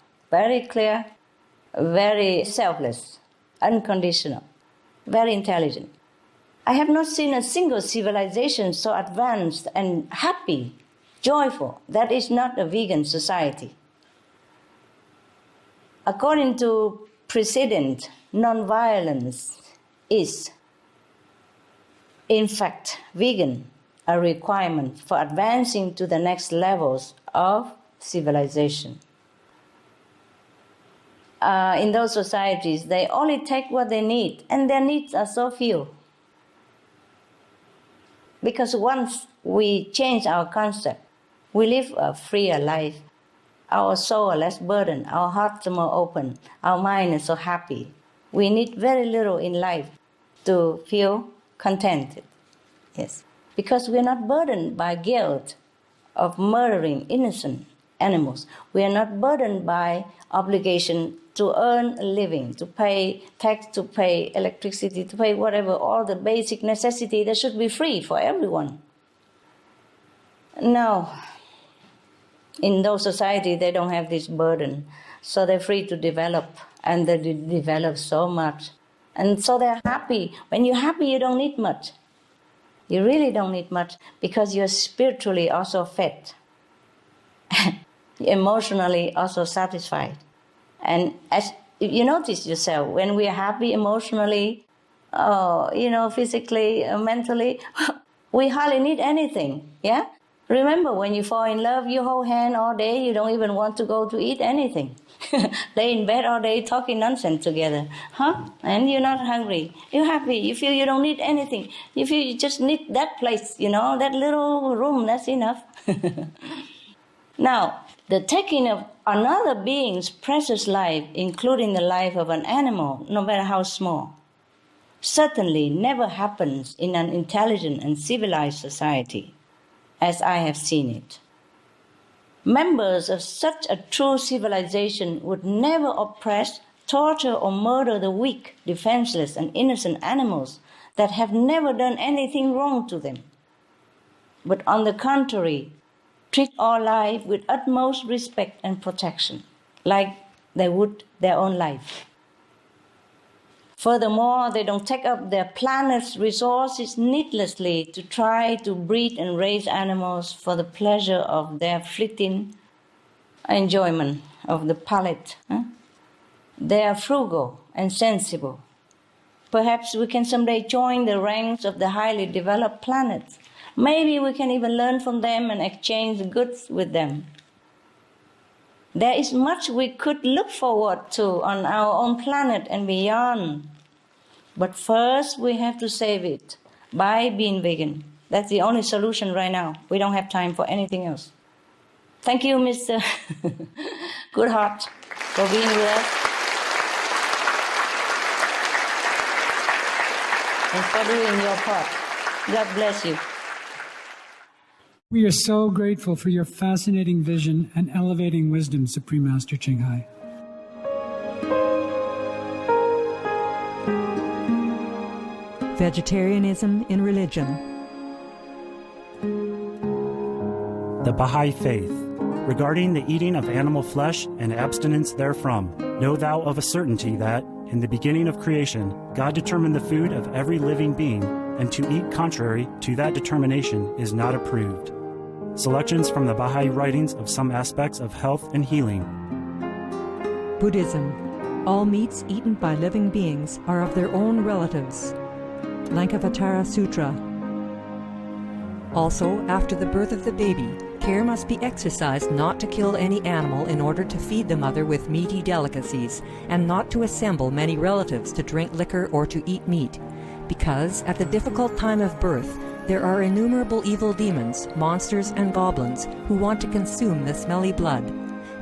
very selfless, unconditional, very intelligent. I have not seen a single civilization so advanced and happy, joyful. That is not a vegan society. According to precedent, nonviolence is, in fact, vegan, a requirement for advancing to the next levels of civilization. In those societies, they only take what they need, and their needs are so few. Because once we change our concept, we live a freer life. Our soul are less burdened, our hearts are more open, our mind is so happy. We need very little in life to feel contented. Yes, because we are not burdened by guilt of murdering innocent animals. We are not burdened by obligation to earn a living, to pay tax, to pay electricity, to pay whatever, all the basic necessity that should be free for everyone. Now, in those societies, they don't have this burden, so they're free to develop, and they develop so much. And so they're happy. When you're happy, you don't need much. You really don't need much because you're spiritually also fed, emotionally also satisfied. And as you notice yourself, when we are happy emotionally, physically, mentally, we hardly need anything, yeah? Remember, when you fall in love, you hold hand all day, you don't even want to go to eat anything. Lay in bed all day talking nonsense together, huh? And you're not hungry. You're happy. You feel you don't need anything. You feel you just need that place, that little room, that's enough. Now, the taking of another being's precious life, including the life of an animal, no matter how small, certainly never happens in an intelligent and civilized society, as I have seen it. Members of such a true civilization would never oppress, torture, or murder the weak, defenseless, and innocent animals that have never done anything wrong to them, but on the contrary, treat all life with utmost respect and protection, like they would their own life. Furthermore, they don't take up their planet's resources needlessly to try to breed and raise animals for the pleasure of their fleeting enjoyment of the palate. They are frugal and sensible. Perhaps we can someday join the ranks of the highly developed planets. Maybe we can even learn from them and exchange goods with them. There is much we could look forward to on our own planet and beyond. But first, we have to save it by being vegan. That's the only solution right now. We don't have time for anything else. Thank you, Mr. Goodheart, for being with us and for doing your part. God bless you. We are so grateful for your fascinating vision and elevating wisdom, Supreme Master Ching Hai. Vegetarianism in religion. The Baha'i Faith. Regarding the eating of animal flesh and abstinence therefrom, know thou of a certainty that, in the beginning of creation, God determined the food of every living being, and to eat contrary to that determination is not approved. Selections from the Baha'i writings of some aspects of health and healing. Buddhism. All meats eaten by living beings are of their own relatives. Lankavatara Sutra. Also, after the birth of the baby, care must be exercised not to kill any animal in order to feed the mother with meaty delicacies, and not to assemble many relatives to drink liquor or to eat meat, because at the difficult time of birth there are innumerable evil demons, monsters, and goblins who want to consume the smelly blood.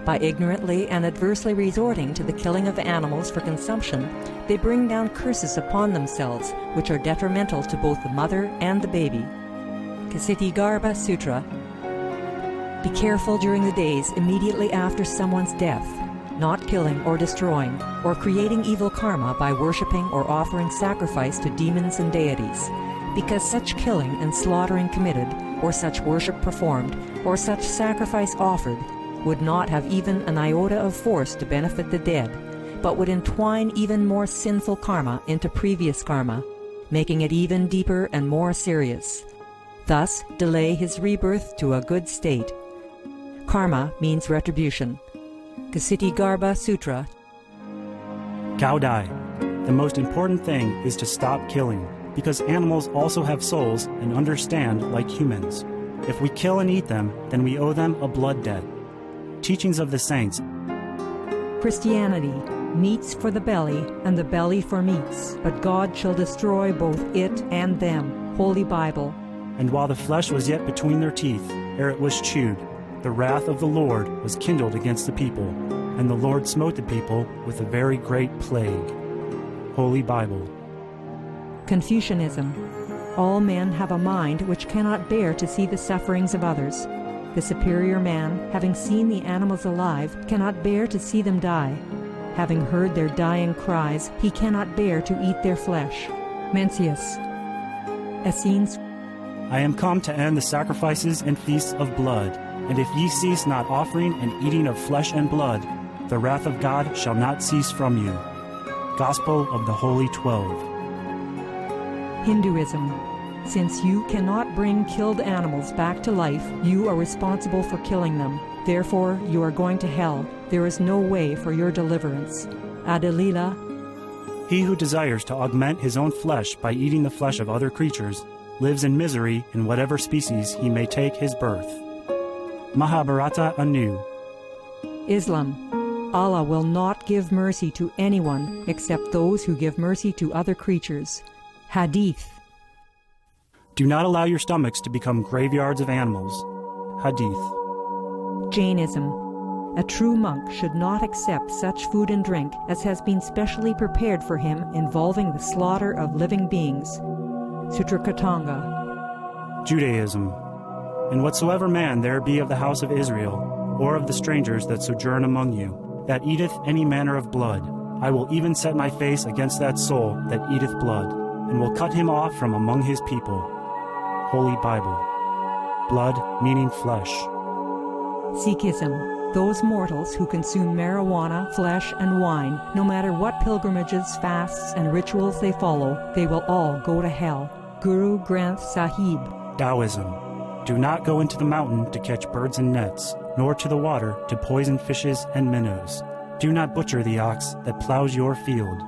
By ignorantly and adversely resorting to the killing of animals for consumption, they bring down curses upon themselves, which are detrimental to both the mother and the baby. Ksitigarbha Sutra. Be careful during the days immediately after someone's death, not killing or destroying, or creating evil karma by worshipping or offering sacrifice to demons and deities, because such killing and slaughtering committed, or such worship performed, or such sacrifice offered, would not have even an iota of force to benefit the dead, but would entwine even more sinful karma into previous karma, making it even deeper and more serious. Thus, delay his rebirth to a good state. Karma means retribution. Ksitigarbha Sutra. Gaudai. The most important thing is to stop killing, because animals also have souls and understand like humans. If we kill and eat them, then we owe them a blood debt. Teachings of the Saints. Christianity. Meats for the belly, and the belly for meats, but God shall destroy both it and them. Holy Bible. And while the flesh was yet between their teeth, ere it was chewed, the wrath of the Lord was kindled against the people, and the Lord smote the people with a very great plague. Holy Bible. Confucianism. All men have a mind which cannot bear to see the sufferings of others. The superior man, having seen the animals alive, cannot bear to see them die. Having heard their dying cries, he cannot bear to eat their flesh. Mencius. Essenes. I am come to end the sacrifices and feasts of blood, and if ye cease not offering and eating of flesh and blood, the wrath of God shall not cease from you. Gospel of the Holy 12. Hinduism. Since you cannot bring killed animals back to life, you are responsible for killing them. Therefore, you are going to hell. There is no way for your deliverance. Adalila. He who desires to augment his own flesh by eating the flesh of other creatures lives in misery in whatever species he may take his birth. Mahabharata anew. Islam. Allah will not give mercy to anyone except those who give mercy to other creatures. Hadith. Do not allow your stomachs to become graveyards of animals. Hadith. Jainism. A true monk should not accept such food and drink as has been specially prepared for him involving the slaughter of living beings. Sutrakatanga. Judaism. And whatsoever man there be of the house of Israel, or of the strangers that sojourn among you, that eateth any manner of blood, I will even set my face against that soul that eateth blood, and will cut him off from among his people. Holy Bible. Blood meaning flesh. Sikhism. Those mortals who consume marijuana, flesh, and wine, no matter what pilgrimages, fasts, and rituals they follow, they will all go to hell. Guru Granth Sahib. Taoism. Do not go into the mountain to catch birds and nets, nor to the water to poison fishes and minnows. Do not butcher the ox that plows your field.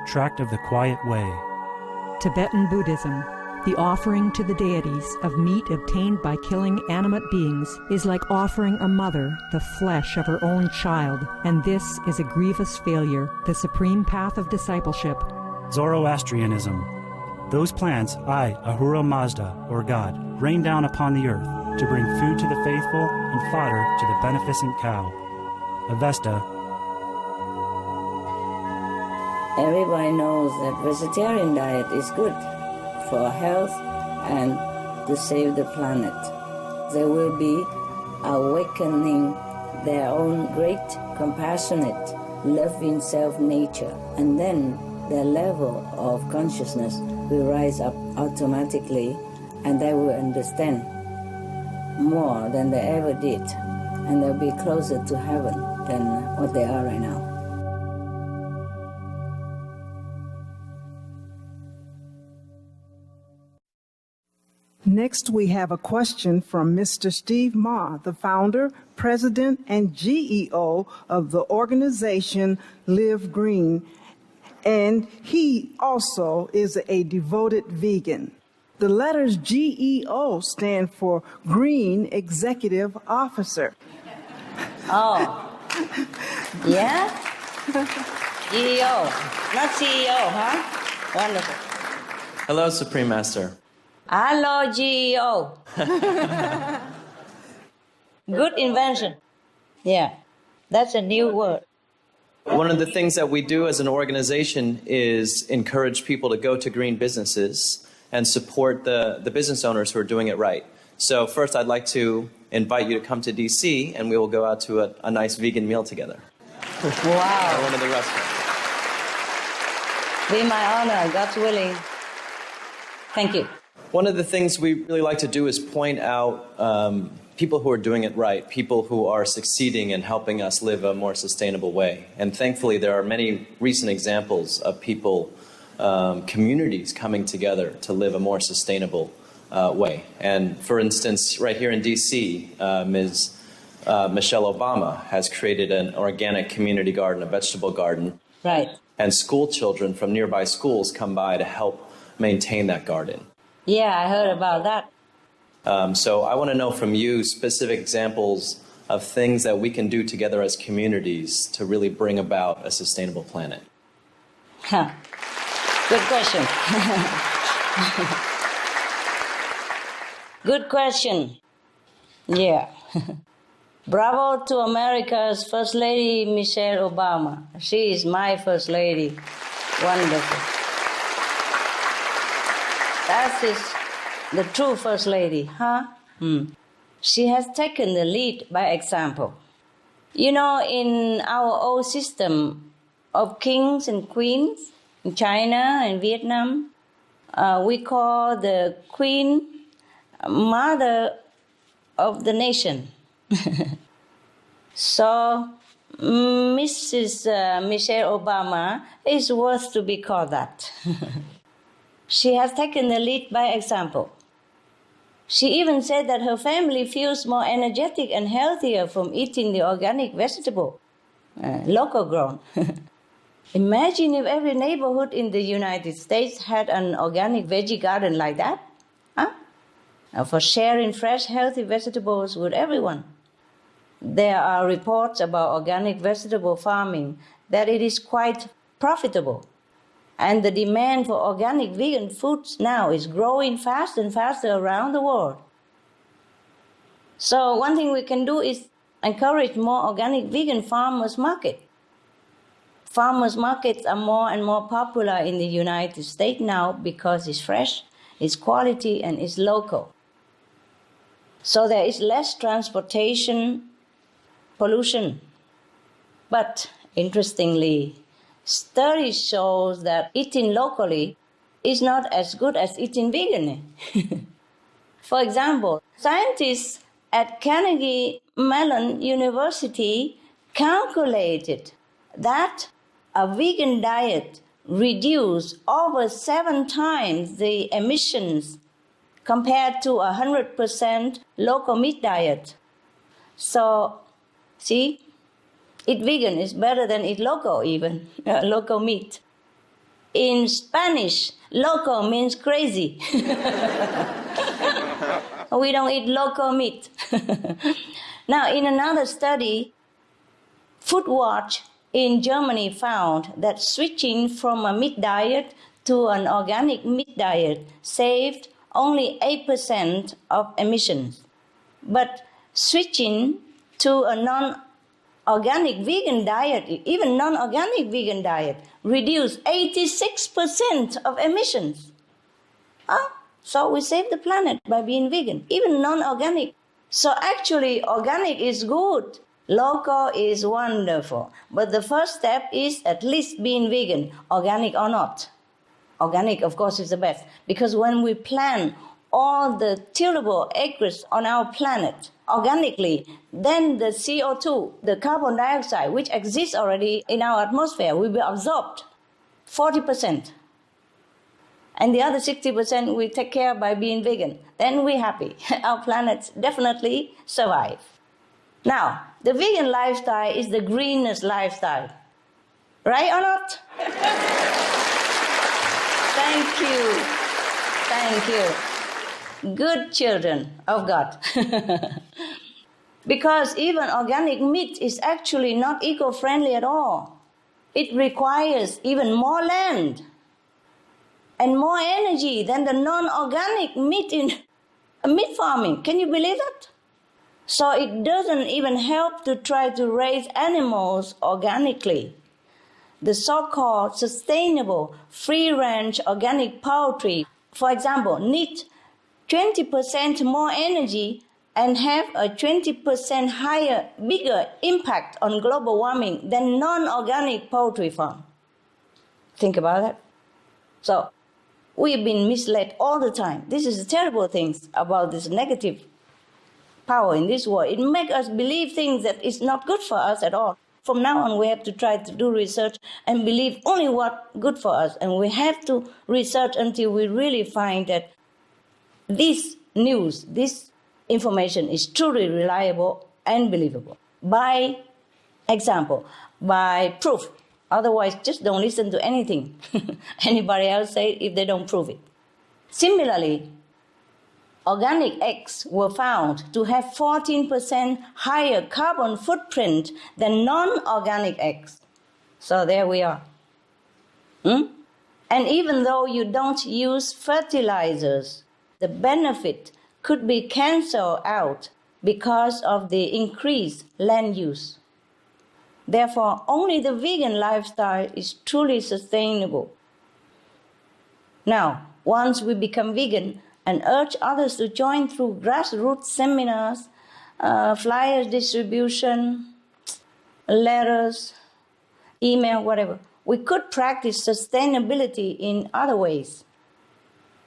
Tract of the Quiet Way. Tibetan Buddhism. The offering to the deities of meat obtained by killing animate beings is like offering a mother the flesh of her own child, and this is a grievous failure, the supreme path of discipleship. Zoroastrianism. Those plants I, Ahura Mazda, or God, rain down upon the earth to bring food to the faithful and fodder to the beneficent cow. Avesta. Everybody knows that vegetarian diet is good for health and to save the planet. They will be awakening their own great, compassionate, loving self-nature, and then their level of consciousness will rise up automatically, and they will understand more than they ever did, and they'll be closer to heaven than what they are right now. Next, we have a question from Mr. Steve Ma, the founder, president, and GEO of the organization Live Green, and he also is a devoted vegan. The letters GEO stand for Green Executive Officer. Oh, yeah? GEO, not CEO, huh? Wonderful. Hello, Supreme Master. Hello, GEO. Good invention. Yeah, that's a new word. One of the things that we do as an organization is encourage people to go to green businesses and support the business owners who are doing it right. So first, I'd like to invite you to come to ДиСi, and we will go out to a nice vegan meal together. Wow. At one of the restaurants. Be my honor, God's willing. Thank you. One of the things we really like to do is point out people who are doing it right, people who are succeeding in helping us live a more sustainable way. And thankfully, there are many recent examples of people, communities coming together to live a more sustainable way. And for instance, right here in ДиСi, Ms. Michelle Obama has created an organic community garden, a vegetable garden. Right. And school children from nearby schools come by to help maintain that garden. Yeah, I heard about that. So I want to know from you specific examples of things that we can do together as communities to really bring about a sustainable planet. Huh. Good question. Good question. Yeah. Bravo to America's First Lady, Michelle Obama. She is my First Lady. Wonderful. That is the true First Lady, huh? She has taken the lead by example. You know, in our old system of kings and queens in China and Vietnam, we call the queen mother of the nation. So Mrs. Michelle Obama is worth to be called that. She has taken the lead by example. She even said that her family feels more energetic and healthier from eating the organic vegetable, local grown. Imagine if every neighborhood in the United States had an organic veggie garden like that, huh? For sharing fresh, healthy vegetables with everyone. There are reports about organic vegetable farming that it is quite profitable. And the demand for organic vegan foods now is growing faster and faster around the world. So one thing we can do is encourage more organic vegan farmers market. Farmers markets are more and more popular in the United States now because it's fresh, it's quality, and it's local. So there is less transportation pollution. But interestingly, studies show that eating locally is not as good as eating vegan. For example, scientists at Carnegie Mellon University calculated that a vegan diet reduced over 7 times the emissions compared to a 100% local meat diet. So, see, eat vegan is better than eat local even, local meat. In Spanish, local means crazy. We don't eat local meat. Now, in another study, Foodwatch in Germany found that switching from a meat diet to an organic meat diet saved only 8% of emissions. But switching to a non-organic vegan diet, even non-organic vegan diet, reduced 86% of emissions. So we save the planet by being vegan, even non-organic. So actually, organic is good. Local is wonderful. But the first step is at least being vegan, organic or not. Organic, of course, is the best. Because when we plant all the tillable acres on our planet organically, then the CO2, the carbon dioxide, which exists already in our atmosphere, will be absorbed 40%. And the other 60% we take care by being vegan. Then we're happy. Our planet definitely survive. Now, the vegan lifestyle is the greenest lifestyle. Right or not? Thank you. Thank you. Good children of God. Because even organic meat is actually not eco-friendly at all. It requires even more land and more energy than the non-organic meat in meat farming. Can you believe that? So it doesn't even help to try to raise animals organically. The so-called sustainable free-range organic poultry, for example, need 20% more energy and have a 20% higher, bigger impact on global warming than non-organic poultry farm. Think about that. So we've been misled all the time. This is a terrible thing about this negative power in this world. It makes us believe things that is not good for us at all. From now on, we have to try to do research and believe only what's good for us. And we have to research until we really find that this news, this information is truly reliable and believable. By example, by proof. Otherwise, just don't listen to anything anybody else say if they don't prove it. Similarly, organic eggs were found to have 14% higher carbon footprint than non-organic eggs. So there we are. And even though you don't use fertilizers, the benefit could be cancelled out because of the increased land use. Therefore, only the vegan lifestyle is truly sustainable. Now, once we become vegan and urge others to join through grassroots seminars, flyers distribution, letters, email, whatever, we could practice sustainability in other ways.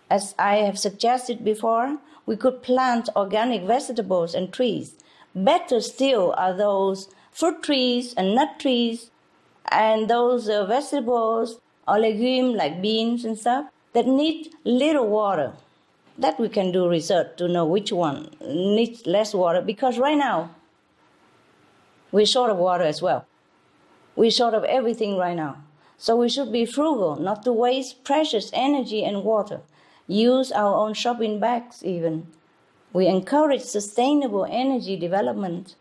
As I have suggested before, we could plant organic vegetables and trees. Better still are those fruit trees and nut trees and those vegetables or legumes like beans and stuff that need little water. That we can do research to know which one needs less water, because right now we're short of water as well. We're short of everything right now. So we should be frugal, not to waste precious energy and water. Use our own shopping bags even. We encourage sustainable energy development,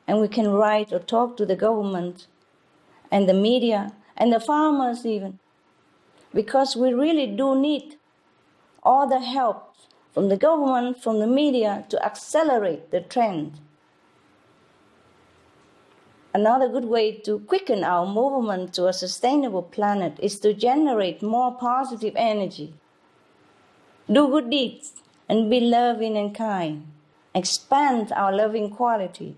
and we can write or talk to the government and the media and the farmers even, because we really do need all the help from the government, from the media to accelerate the trend. Another good way to quicken our movement to a sustainable planet is to generate more positive energy. Do good deeds and be loving and kind. Expand our loving quality.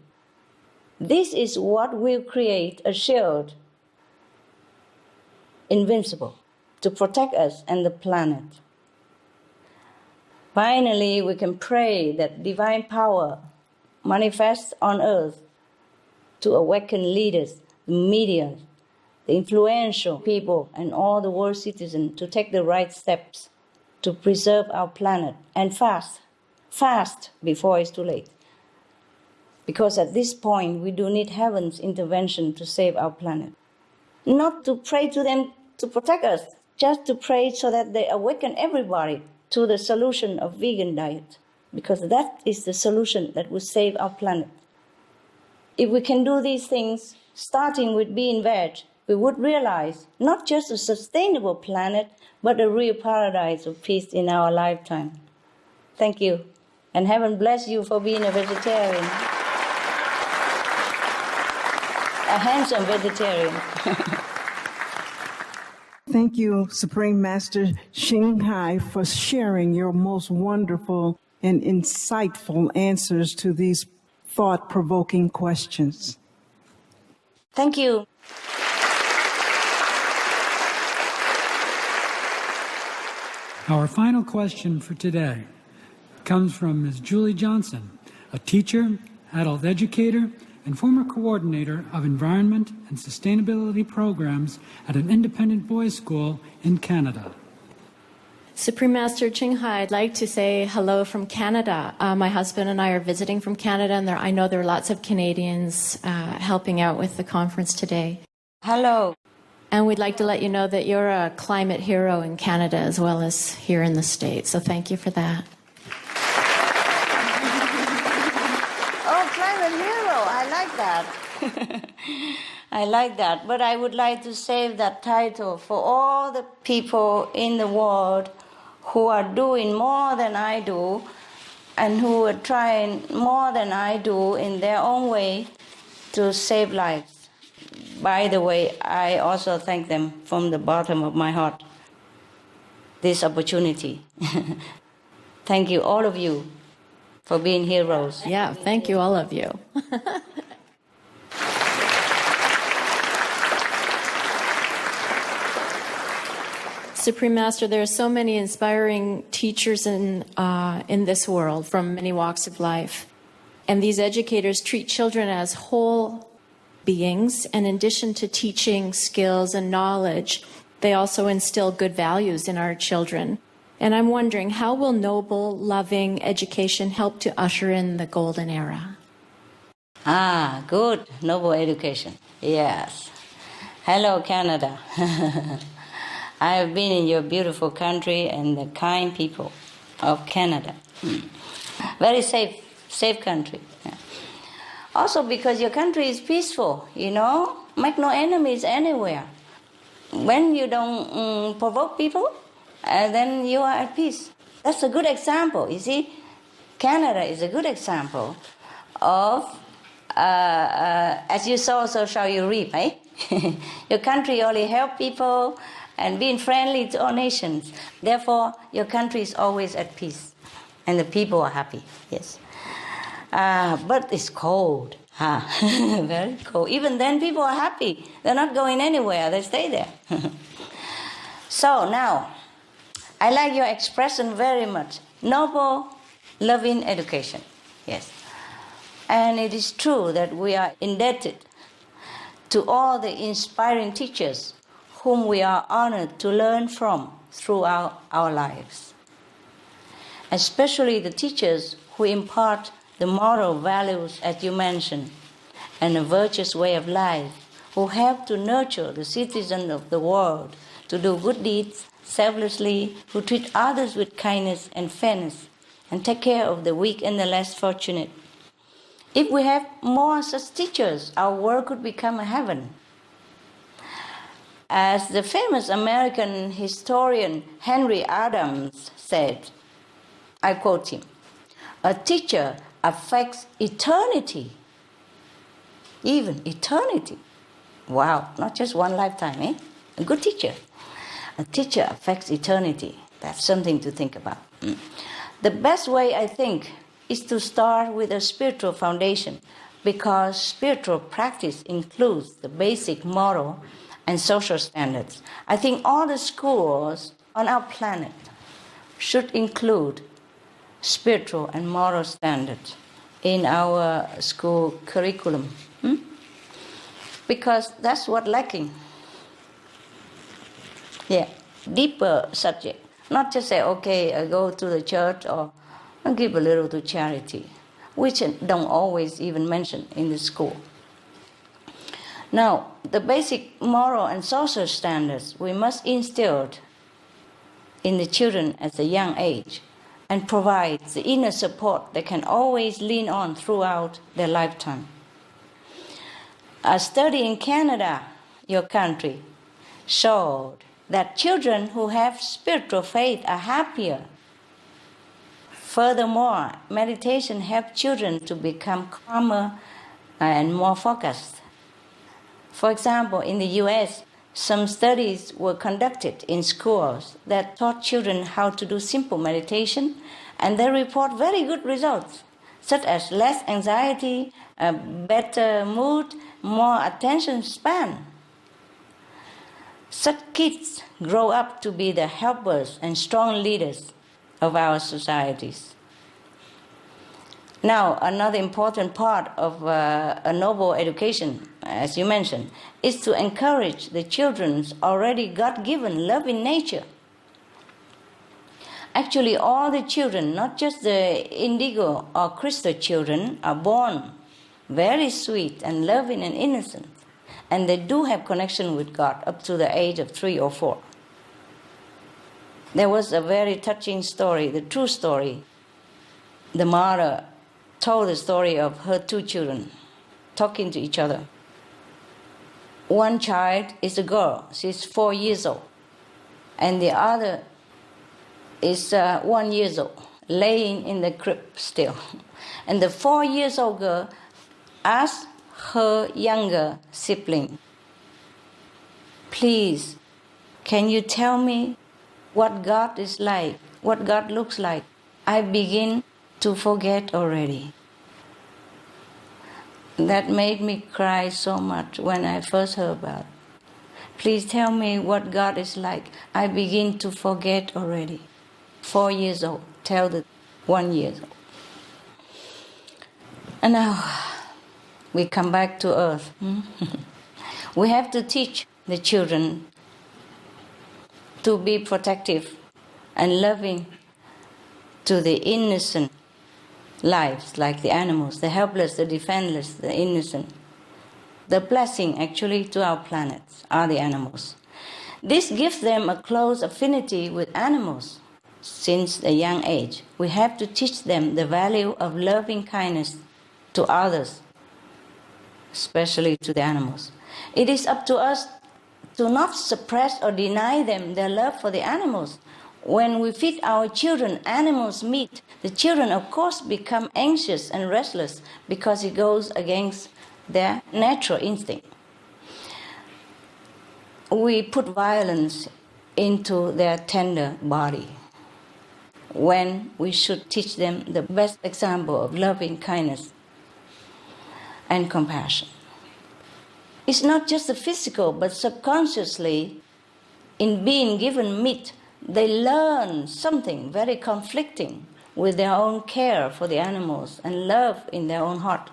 This is what will create a shield, invincible, to protect us and the planet. Finally, we can pray that divine power manifests on earth to awaken leaders, the media, the influential people, and all the world citizens to take the right steps to preserve our planet, and fast before it's too late. Because at this point, we do need heaven's intervention to save our planet. Not to pray to them to protect us, just to pray so that they awaken everybody to the solution of vegan diet, because that is the solution that will save our planet. If we can do these things, starting with being veg, we would realize not just a sustainable planet, but a real paradise of peace in our lifetime. Thank you, and heaven bless you for being a vegetarian. A handsome vegetarian. Thank you, Supreme Master Xinghai, for sharing your most wonderful and insightful answers to these thought-provoking questions. Thank you. Our final question for today comes from Ms. Julie Johnson, a teacher, adult educator, and former coordinator of environment and sustainability programs at an independent boys' school in Canada. Supreme Master Ching Hai, I'd like to say hello from Canada. My husband and I are visiting from Canada, and I know there are lots of Canadians helping out with the conference today. Hello. And we'd like to let you know that you're a climate hero in Canada as well as here in the States, so thank you for that. Oh, climate hero, I like that. I like that, but I would like to save that title for all the people in the world who are doing more than I do and who are trying more than I do in their own way to save lives. By the way, I also thank them from the bottom of my heart. This opportunity. Thank you, all of you, for being heroes. Yeah, thank you, all of you. Supreme Master, there are so many inspiring teachers in this world from many walks of life. And these educators treat children as whole beings, and in addition to teaching skills and knowledge, they also instill good values in our children. And I'm wondering, how will noble, loving education help to usher in the golden era? Ah, good. Noble education. Yes. Hello, Canada. I have been in your beautiful country and the kind people of Canada. Very safe country. Yeah. Also because your country is peaceful, you know, make no enemies anywhere. When you don't provoke people, then you are at peace. That's a good example, you see. Canada is a good example of, as you sow, so shall you reap, eh? Your country only help people and being friendly to all nations. Therefore, your country is always at peace. And the people are happy, yes. But it's cold. Very cold. Even then, people are happy. They're not going anywhere. They stay there. So now, I like your expression very much. Noble, loving education. Yes. And it is true that we are indebted to all the inspiring teachers whom we are honored to learn from throughout our lives. Especially the teachers who impart the moral values, as you mentioned, and a virtuous way of life, who help to nurture the citizens of the world to do good deeds selflessly, who treat others with kindness and fairness, and take care of the weak and the less fortunate. If we have more such teachers, our world could become a heaven. As the famous American historian Henry Adams said, I quote him, "A teacher affects eternity." Even eternity. Wow, not just one lifetime, eh? A good teacher. A teacher affects eternity. That's something to think about. The best way, I think, is to start with a spiritual foundation, because spiritual practice includes the basic moral and social standards. I think all the schools on our planet should include spiritual and moral standards in our school curriculum. Because that's what's lacking. Yeah, deeper subject. Not just say, okay, I go to the church or I give a little to charity, which don't always even mention in the school. Now, the basic moral and social standards we must instill in the children at a young age and provide the inner support they can always lean on throughout their lifetime. A study in Canada, your country, showed that children who have spiritual faith are happier. Furthermore, meditation helps children to become calmer and more focused. For example, in the US, some studies were conducted in schools that taught children how to do simple meditation, and they report very good results, such as less anxiety, a better mood, more attention span. Such kids grow up to be the helpers and strong leaders of our societies. Now, another important part of a noble education, as you mentioned, is to encourage the children's already God-given love in nature. Actually, all the children, not just the indigo or crystal children, are born very sweet and loving and innocent. And they do have connection with God up to the age of 3 or 4. There was a very touching story, the true story. The mother told the story of her 2 children talking to each other. One child is a girl, she's 4 years old. And the other is 1 year old, laying in the crib still. And the 4 years old girl asked her younger sibling, "Please, can you tell me what God is like, what God looks like? I begin to forget already." That made me cry so much when I first heard about it. "Please tell me what God is like. I begin to forget already." 4 years old, tell the 1 year old. And now we come back to earth. We have to teach the children to be protective and loving to the innocent lives, like the animals, the helpless, the defenseless, the innocent. The blessing, actually, to our planet are the animals. This gives them a close affinity with animals since a young age. We have to teach them the value of loving kindness to others, especially to the animals. It is up to us to not suppress or deny them their love for the animals. When we feed our children animals' meat, the children, of course, become anxious and restless because it goes against their natural instinct. We put violence into their tender body when we should teach them the best example of loving kindness and compassion. It's not just the physical, but subconsciously, in being given meat, they learn something very conflicting with their own care for the animals and love in their own heart,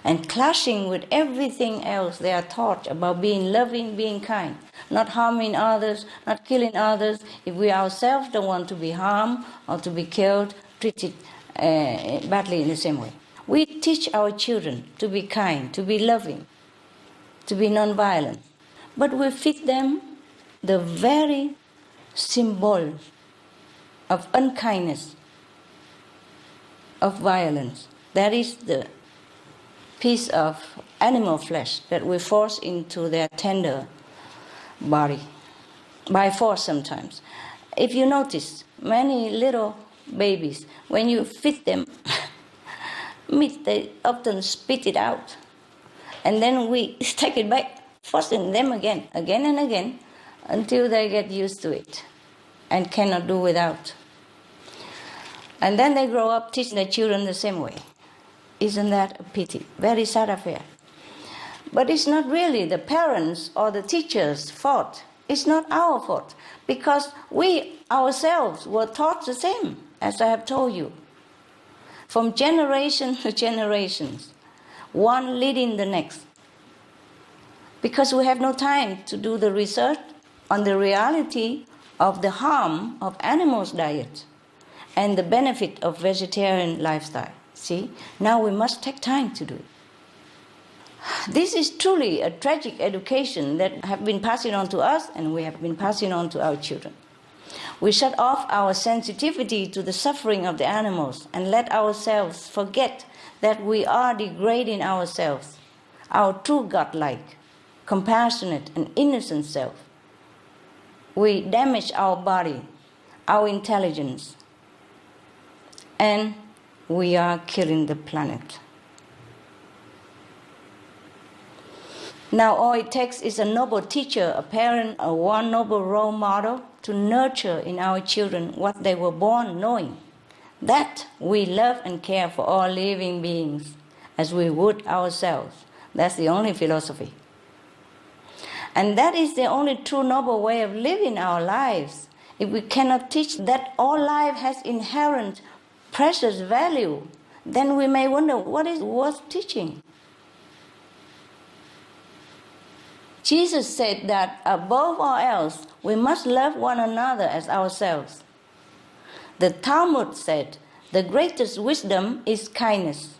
and clashing with everything else they are taught about being loving, being kind, not harming others, not killing others. If we ourselves don't want to be harmed or to be killed, treated badly in the same way. We teach our children to be kind, to be loving, to be non-violent, but we feed them the very symbol of unkindness, of violence. That is the piece of animal flesh that we force into their tender body, by force sometimes. If you notice, many little babies, when you feed them meat, they often spit it out. And then we take it back, forcing them again and again, until they get used to it and cannot do without. And then they grow up teaching their children the same way. Isn't that a pity? Very sad affair. But it's not really the parents or the teachers' fault. It's not our fault, because we ourselves were taught the same, as I have told you. From generation to generations, one leading the next. Because we have no time to do the research on the reality of the harm of animals' diet and the benefit of vegetarian lifestyle. See, now we must take time to do it. This is truly a tragic education that have been passing on to us, and we have been passing on to our children. We shut off our sensitivity to the suffering of the animals and let ourselves forget that we are degrading ourselves, our true godlike, compassionate and innocent self. We damage our body, our intelligence, and we are killing the planet. Now all it takes is a noble teacher, a parent, or one noble role model to nurture in our children what they were born knowing, that we love and care for all living beings as we would ourselves. That's the only philosophy. And that is the only true noble way of living our lives. If we cannot teach that all life has inherent precious value, then we may wonder what is worth teaching. Jesus said that above all else, we must love one another as ourselves. The Talmud said the greatest wisdom is kindness.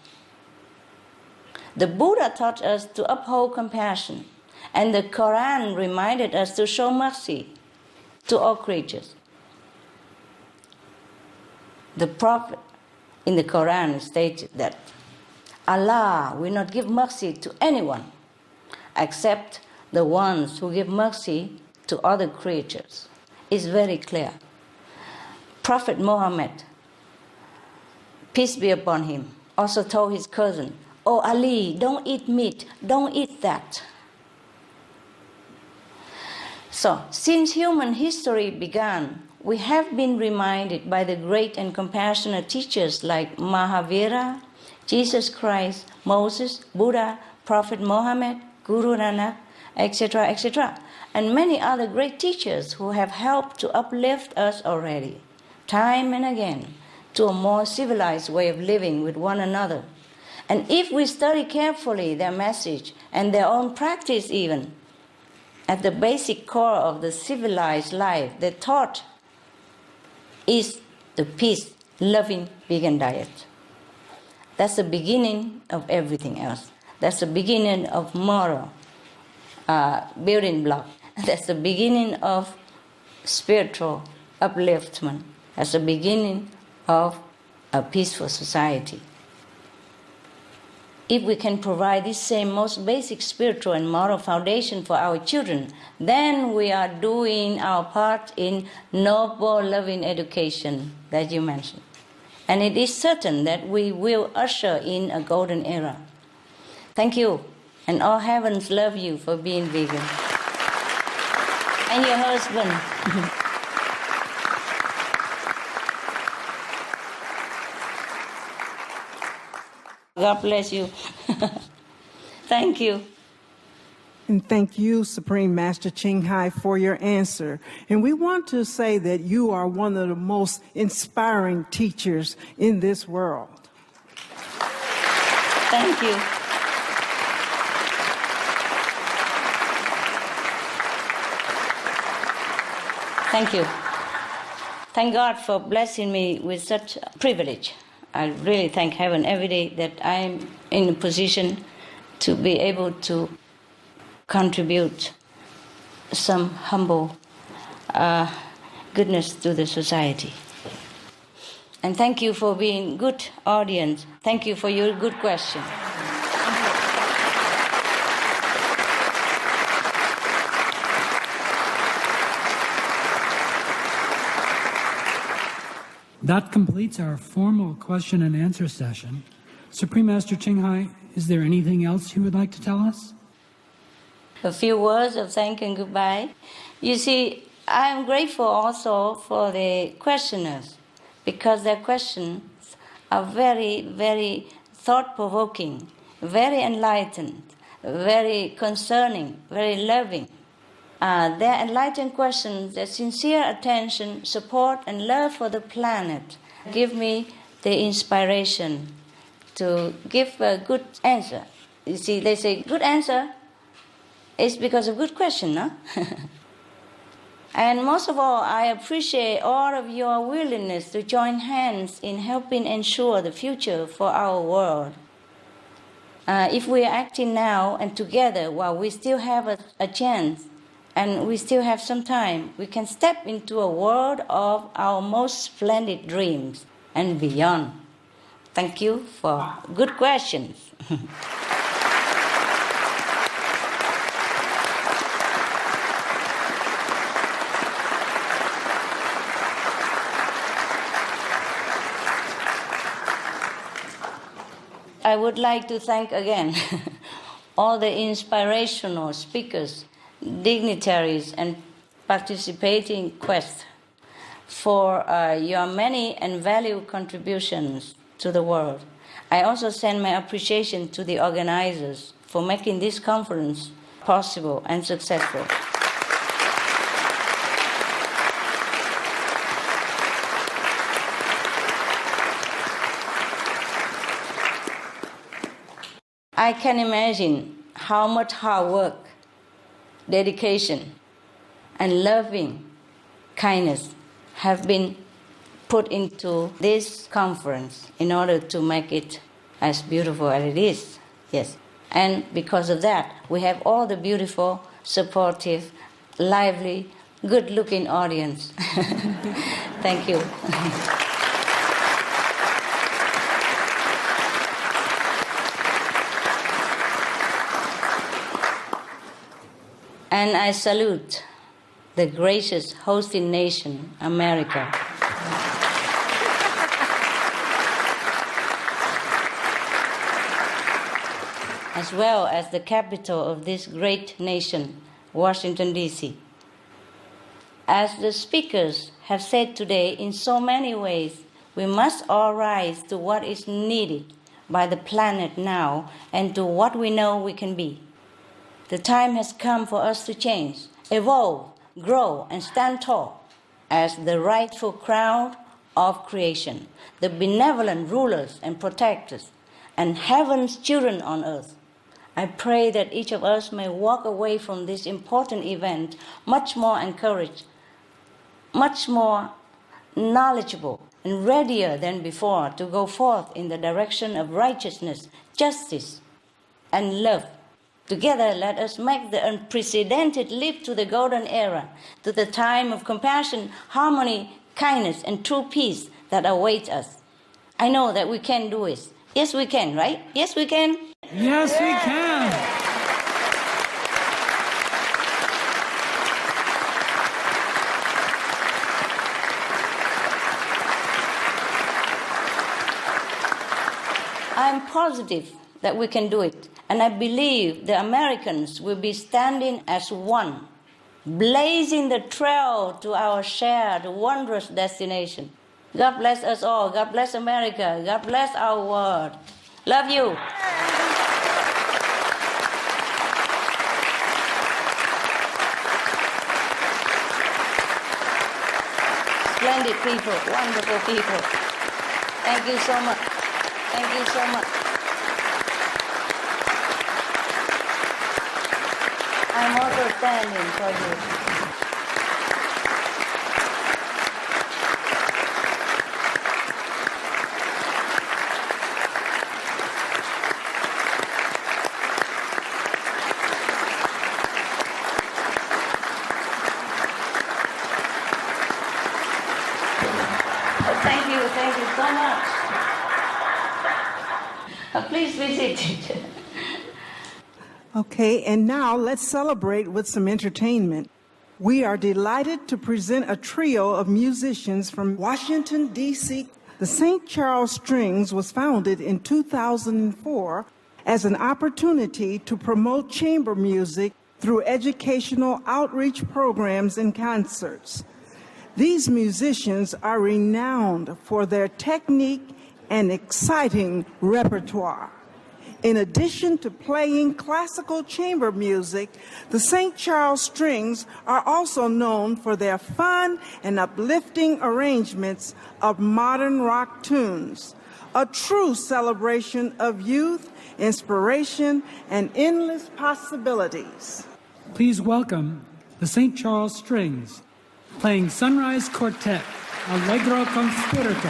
The Buddha taught us to uphold compassion, and the Quran reminded us to show mercy to all creatures. The Prophet in the Quran stated that Allah will not give mercy to anyone except the ones who give mercy to other creatures. It's very clear. Prophet Muhammad, peace be upon him, also told his cousin, "Oh Ali, don't eat meat, don't eat that." So, since human history began, we have been reminded by the great and compassionate teachers like Mahavira, Jesus Christ, Moses, Buddha, Prophet Muhammad, Guru Nanak, etc., etc., and many other great teachers who have helped to uplift us already, time and again, to a more civilized way of living with one another. And if we study carefully their message and their own practice even, at the basic core of the civilized life they taught is the peace-loving vegan diet. That's the beginning of everything else. That's the beginning of moral building block. That's the beginning of spiritual upliftment. That's the beginning of a peaceful society. If we can provide this same most basic spiritual and moral foundation for our children, then we are doing our part in noble, loving education that you mentioned. And it is certain that we will usher in a golden era. Thank you, and all heavens love you for being vegan. And your husband. God bless you. Thank you. And thank you, Supreme Master Ching Hai, for your answer. And we want to say that you are one of the most inspiring teachers in this world. Thank you. Thank you. Thank God for blessing me with such a privilege. I really thank heaven every day that I'm in a position to be able to contribute some humble goodness to the society. And thank you for being good audience. Thank you for your good question. That completes our formal question and answer session. Supreme Master Ching Hai, is there anything else you would like to tell us? A few words of thank and goodbye. You see, I am grateful also for the questioners because their questions are very, very thought-provoking, very enlightened, very concerning, very loving. Their enlightened questions, their sincere attention, support, and love for the planet give me the inspiration to give a good answer. You see, they say good answer is because of good question, no? And most of all, I appreciate all of your willingness to join hands in helping ensure the future for our world. If we are acting now and together while we still have a chance, and we still have some time, we can step into a world of our most splendid dreams and beyond. Thank you for good questions. I would like to thank again all the inspirational speakers, dignitaries, and participating guests for your many and valuable contributions to the world. I also send my appreciation to the organizers for making this conference possible and successful. I can imagine how much hard work, dedication, and loving kindness have been put into this conference in order to make it as beautiful as it is. Yes. And because of that, we have all the beautiful, supportive, lively, good-looking audience. Thank you. And I salute the gracious hosting nation, America. As well as the capital of this great nation, Washington, D.C. As the speakers have said today, in so many ways, we must all rise to what is needed by the planet now and to what we know we can be. The time has come for us to change, evolve, grow, and stand tall as the rightful crown of creation, the benevolent rulers and protectors, and heaven's children on earth. I pray that each of us may walk away from this important event much more encouraged, much more knowledgeable, and readier than before to go forth in the direction of righteousness, justice, and love. Together, let us make the unprecedented leap to the golden era, to the time of compassion, harmony, kindness, and true peace that awaits us. I know that we can do it. Yes, we can, right? Yes, we can. Yes, we can. I'm positive that we can do it. And I believe the Americans will be standing as one, blazing the trail to our shared wondrous destination. God bless us all. God bless America. God bless our world. Love you. Splendid people, wonderful people. Thank you so much. Thank you so much. I'm also standing for you. Thank you so much. Please be seated. Okay, and now let's celebrate with some entertainment. We are delighted to present a trio of musicians from Washington, D.C. The St. Charles Strings was founded in 2004 as an opportunity to promote chamber music through educational outreach programs and concerts. These musicians are renowned for their technique and exciting repertoire. In addition to playing classical chamber music, the St. Charles Strings are also known for their fun and uplifting arrangements of modern rock tunes, a true celebration of youth, inspiration, and endless possibilities. Please welcome the St. Charles Strings, playing Sunrise Quartet, Allegro con Spirito.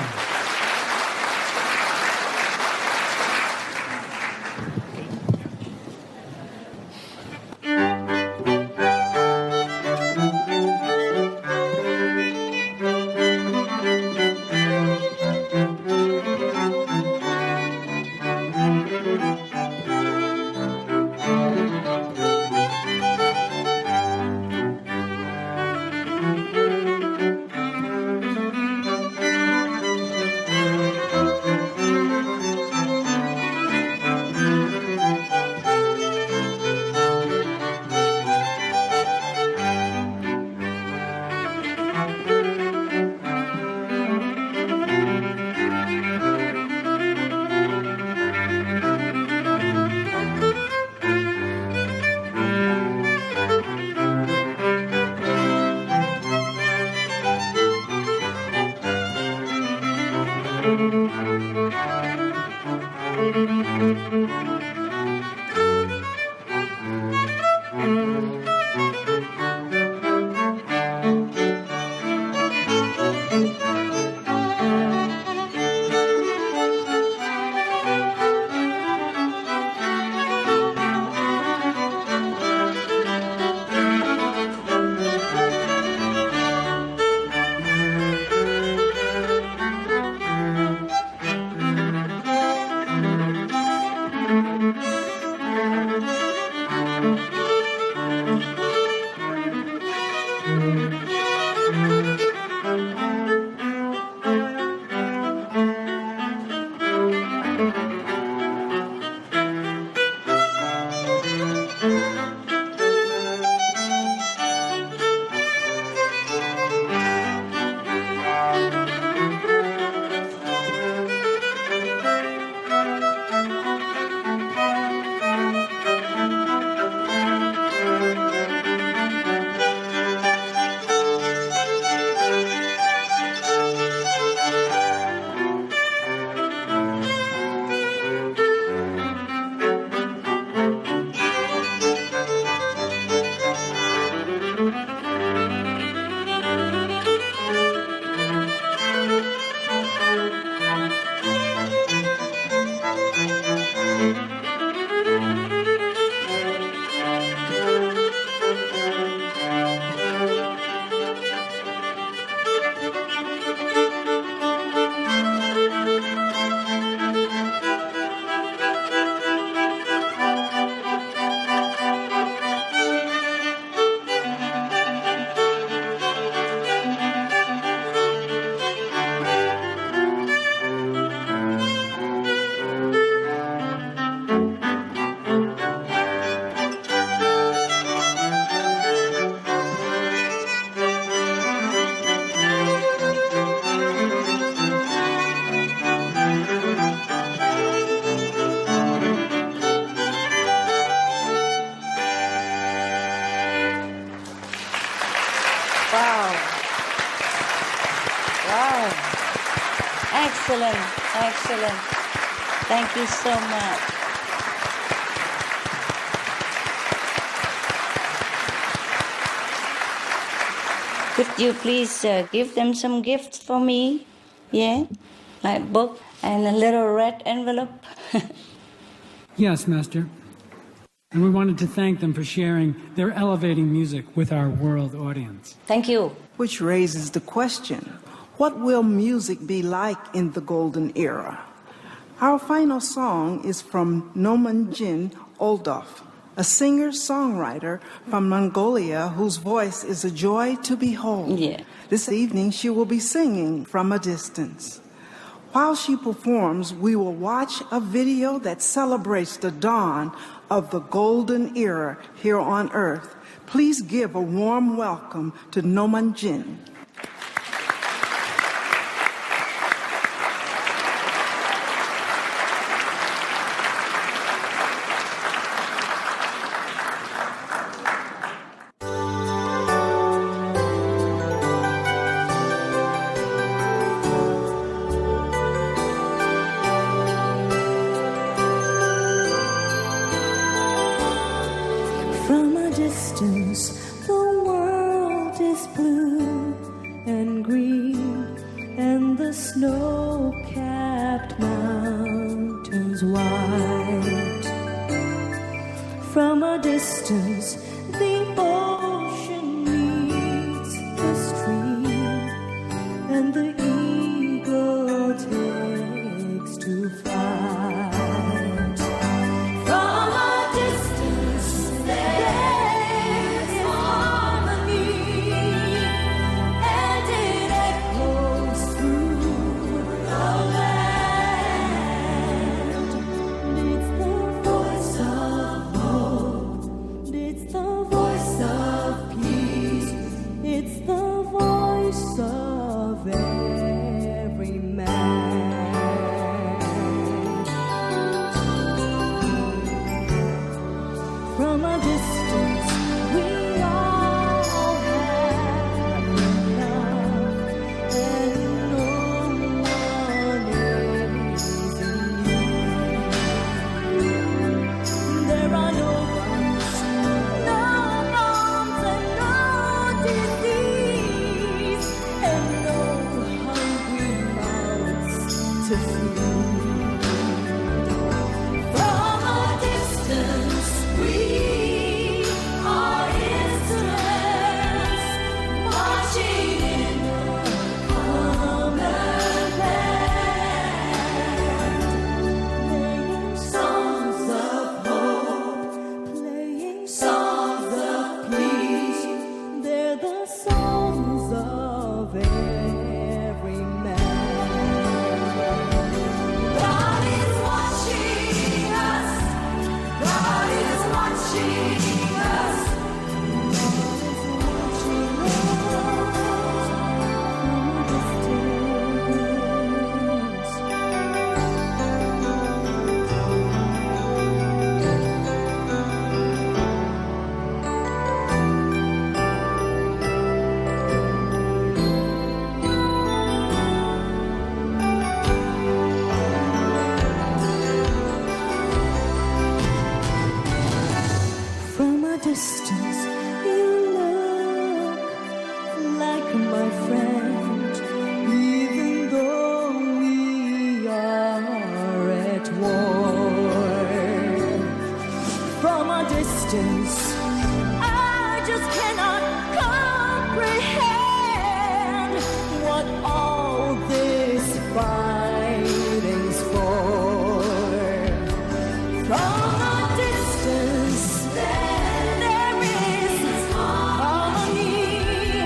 Excellent, excellent. Thank you so much. Could you please give them some gifts for me? Yeah? Like book and a little red envelope? Yes, Master. And we wanted to thank them for sharing their elevating music with our world audience. Thank you. Which raises the question, what will music be like in the golden era? Our final song is from Nomanjin Oldof, a singer-songwriter from Mongolia whose voice is a joy to behold. Yeah. This evening she will be singing from a distance. While she performs, we will watch a video that celebrates the dawn of the golden era here on Earth. Please give a warm welcome to Nomanjin. From a distance, the world is blue and green, and the snow-capped mountains white. From a distance, the ocean meets the stream, and the eagle takes to flight. From a distance, there's harmony, and it echoes through the land. It's the voice of hope. It's the distance, you look like my friend, even though we are at war. From a distance, I just cannot comprehend what all this fighting's for. From a distance, there is harmony,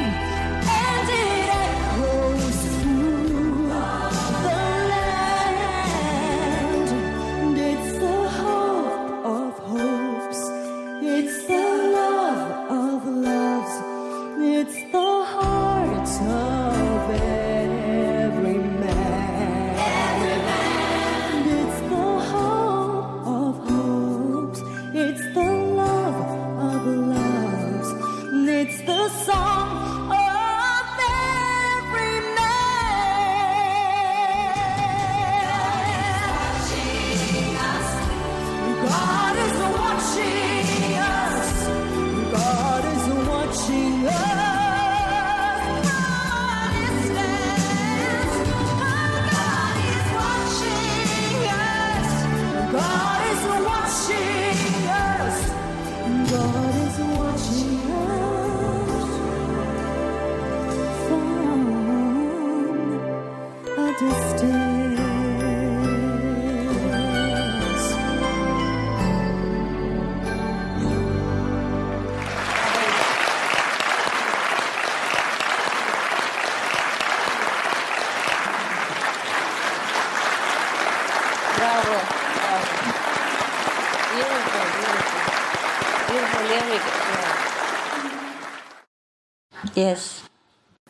and it echoes through the land. And it's the hope of hopes, it's the love of loves, it's the heart of every man. And it's the hope of hopes, it's the love of loves, and it's the song of every man. God is watching us. God is watching us. God is watching us. God is watching us from a distance. Bravo. Beautiful, beautiful. Beautiful lyric. Yes.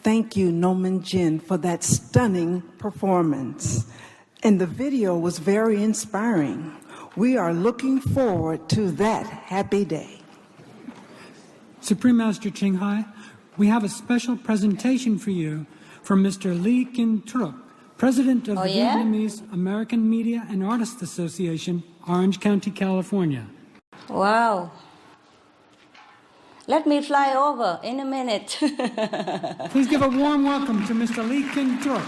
Thank you, Noman Jin, for that stunning performance. And the video was very inspiring. We are looking forward to that happy day. Supreme Master Ching Hai, we have a special presentation for you from Mr. Lee Kin Truc, President of the Vietnamese American Media and Artists Association, Orange County, California. Wow. Let me fly over in a minute. Please give a warm welcome to Mr. Lee Kin Truc.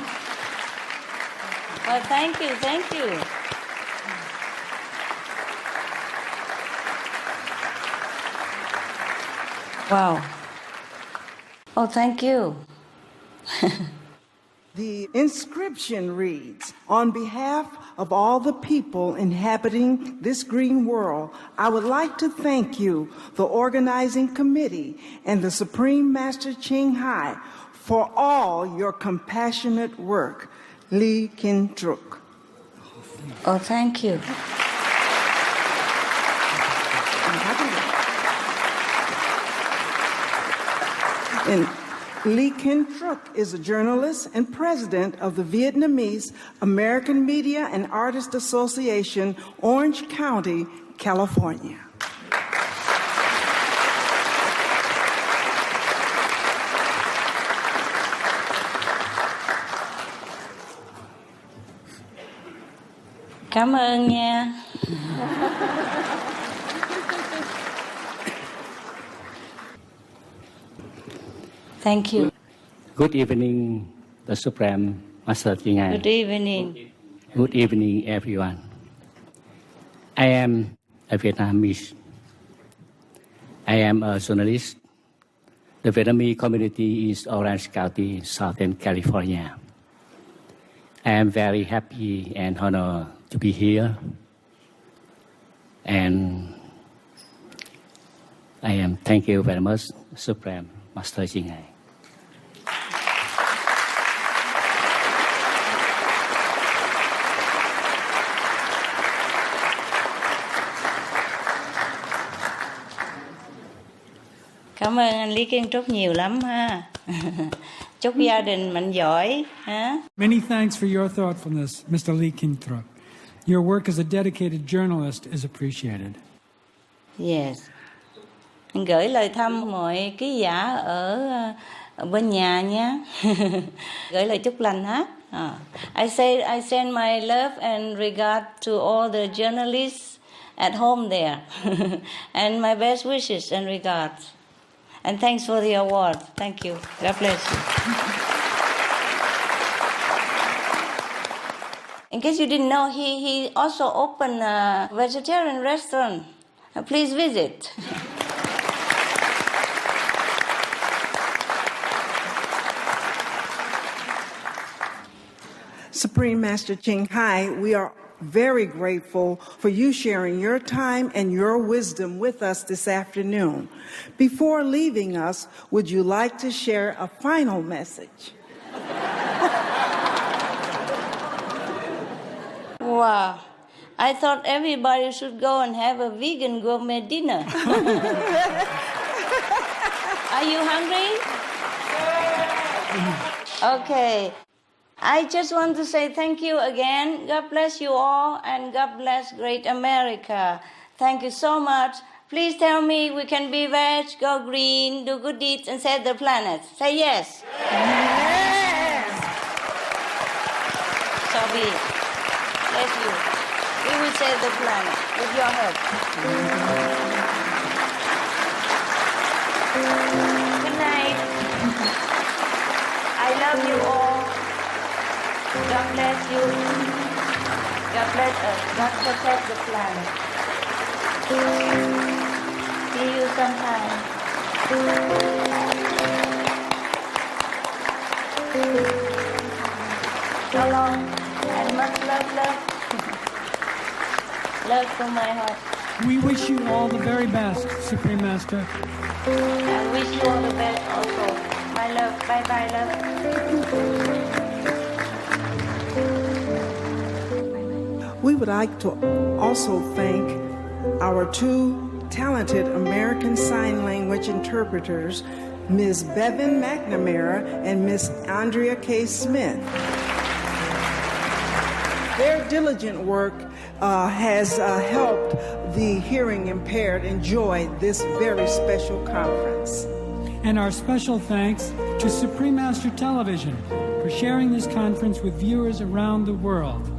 Well, thank you, thank you. Wow. Oh, thank you. The inscription reads, "On behalf of all the people inhabiting this green world, I would like to thank you, the organizing committee, and the Supreme Master Ching Hai for all your compassionate work. Lee Kin Truc." Oh, thank you. And Lee Kin Truc is a journalist and president of the Vietnamese American Media and Artists Association, Orange County, California. Cảm ơn nha. Thank you. Good evening, the Supreme Master Ching Hai. Good evening. Good evening, everyone. I am a Vietnamese. I am a journalist. The Vietnamese community is Orange County, Southern California. I am very happy and honored to be here. And I am thank you very much, Supreme Master Ching Hai. Cảm ơn anh Lý Kiên Trúc nhiều lắm ha. Chúc gia đình mạnh giỏi ha. Many thanks for your thoughtfulness, Mr. Lee Kin Truc. Your work as a dedicated journalist is appreciated. Yes. Gửi lời thăm mọi ký giả ở bên nhà nhé. Gửi lời chúc lành ha. I send my love and regard to all the journalists at home there. And my best wishes and regards. And thanks for the award. Thank you. God bless you. In case you didn't know, he also opened a vegetarian restaurant. Please visit. Supreme Master Ching Hai, we are very grateful for you sharing your time and your wisdom with us this afternoon. Before leaving us, would you like to share a final message? Wow. I thought everybody should go and have a vegan gourmet dinner. Are you hungry? Okay. I just want to say thank you again. God bless you all, and God bless great America. Thank you so much. Please tell me we can be veg, go green, do good deeds, and save the planet. Say yes. Yes. So be it. Bless you. We will save the planet with your help. Good night. I love you all. God bless you. God bless us. God protect the planet. See you sometime. So long and much love. Love from my heart. We wish you all the very best, Supreme Master. I wish you all the best also. My love. Bye-bye, love. We would like to also thank our two talented American Sign Language interpreters, Ms. Bevan McNamara and Ms. Andrea K. Smith. Their diligent work has helped the hearing impaired enjoy this very special conference. And our special thanks to Supreme Master Television for sharing this conference with viewers around the world.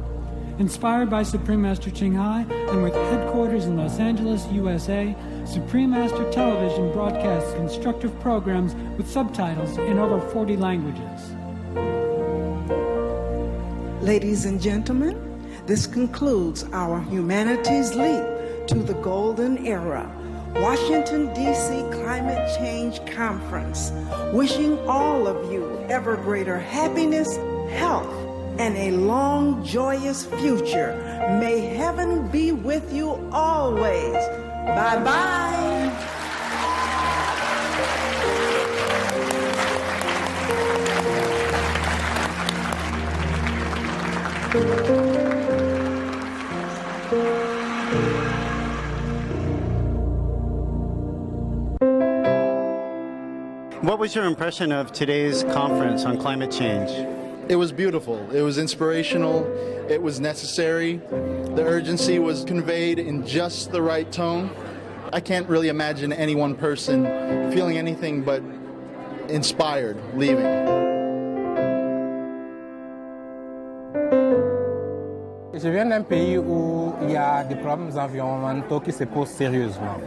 Inspired by Supreme Master Ching Hai and with headquarters in Los Angeles, USA, Supreme Master Television broadcasts constructive programs with subtitles in over 40 languages. Ladies and gentlemen, this concludes our Humanities Leap to the Golden Era, Washington, D.C. Climate Change Conference. Wishing all of you ever greater happiness, health, and a long, joyous future. May heaven be with you always. Bye-bye. What was your impression of today's conference on climate change? It was beautiful. It was inspirational. It was necessary. The urgency was conveyed in just the right tone. I can't really imagine any one person feeling anything but inspired leaving. Je viens d'un pays où il y a des problèmes environnementaux qui se posent sérieusement.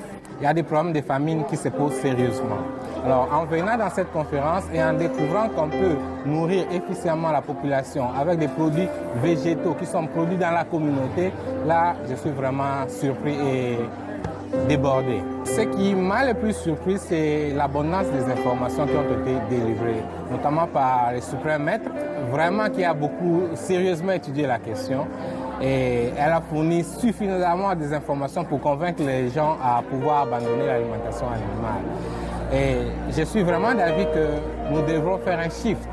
Il y a des problèmes de famine qui se posent sérieusement. Alors, en venant dans cette conférence et en découvrant qu'on peut nourrir efficacement la population avec des produits végétaux qui sont produits dans la communauté, là, je suis vraiment surpris et débordé. Ce qui m'a le plus surpris, c'est l'abondance des informations qui ont été délivrées, notamment par le suprême maître, vraiment qui a beaucoup sérieusement étudié la question. Et elle a fourni suffisamment des informations pour convaincre les gens à pouvoir abandonner l'alimentation animale. Et je suis vraiment d'avis que nous devrons faire un shift.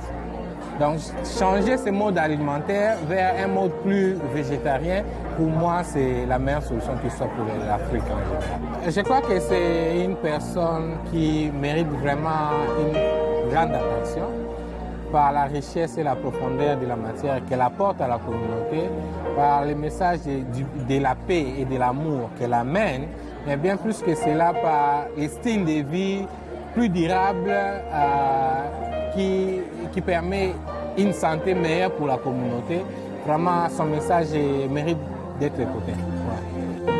Donc, changer ce mode alimentaire vers un mode plus végétarien, pour moi, c'est la meilleure solution qui soit pour l'Afrique en général. Je crois que c'est une personne qui mérite vraiment une grande attention par la richesse et la profondeur de la matière qu'elle apporte à la communauté, par le message de la paix et de l'amour qu'elle amène, mais bien plus que cela par le style de vie plus durable qui permet une santé meilleure pour la communauté. Vraiment, son message mérite d'être écouté. Ouais.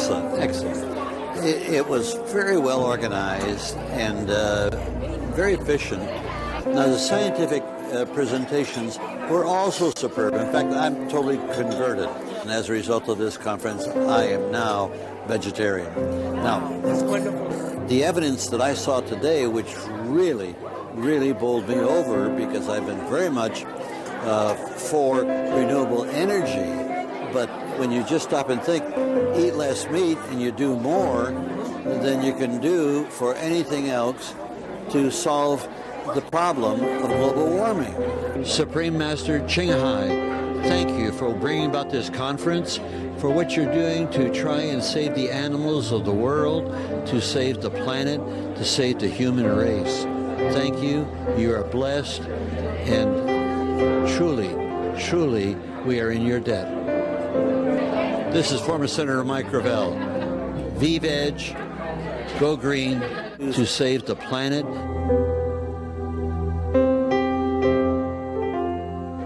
Excellent, excellent. It was very well organized and very efficient. Now, the scientific presentations were also superb. In fact, I'm totally converted. And as a result of this conference, I am now vegetarian. Now, that's wonderful. The evidence that I saw today, which really bowled me over, because I've been very much for renewable energy, but when you just stop and think, eat less meat and you do more than you can do for anything else to solve the problem of global warming. Supreme Master Ching Hai, thank you for bringing about this conference, for what you're doing to try and save the animals of the world, to save the planet, to save the human race. Thank you. You are blessed, and truly, we are in your debt. This is former Senator Mike Gravel. V-Veg, go green, to save the planet.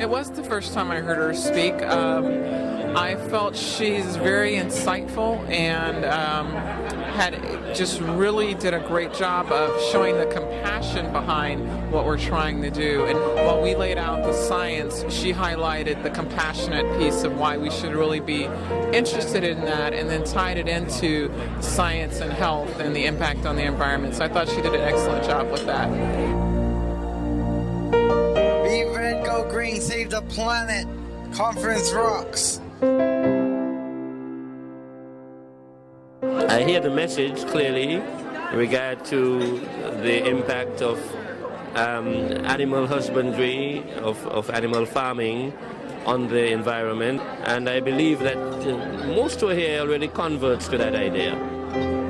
It was the first time I heard her speak. I felt she's very insightful and just really did a great job of showing the compassion behind what we're trying to do. And while we laid out the science, she highlighted the compassionate piece of why we should really be interested in that, and then tied it into science and health and the impact on the environment. So I thought she did an excellent job with that. Be red, go green, save the planet. Conference rocks. I hear the message clearly in regard to the impact of animal husbandry, of animal farming on the environment, and I believe that most who are here already converts to that idea.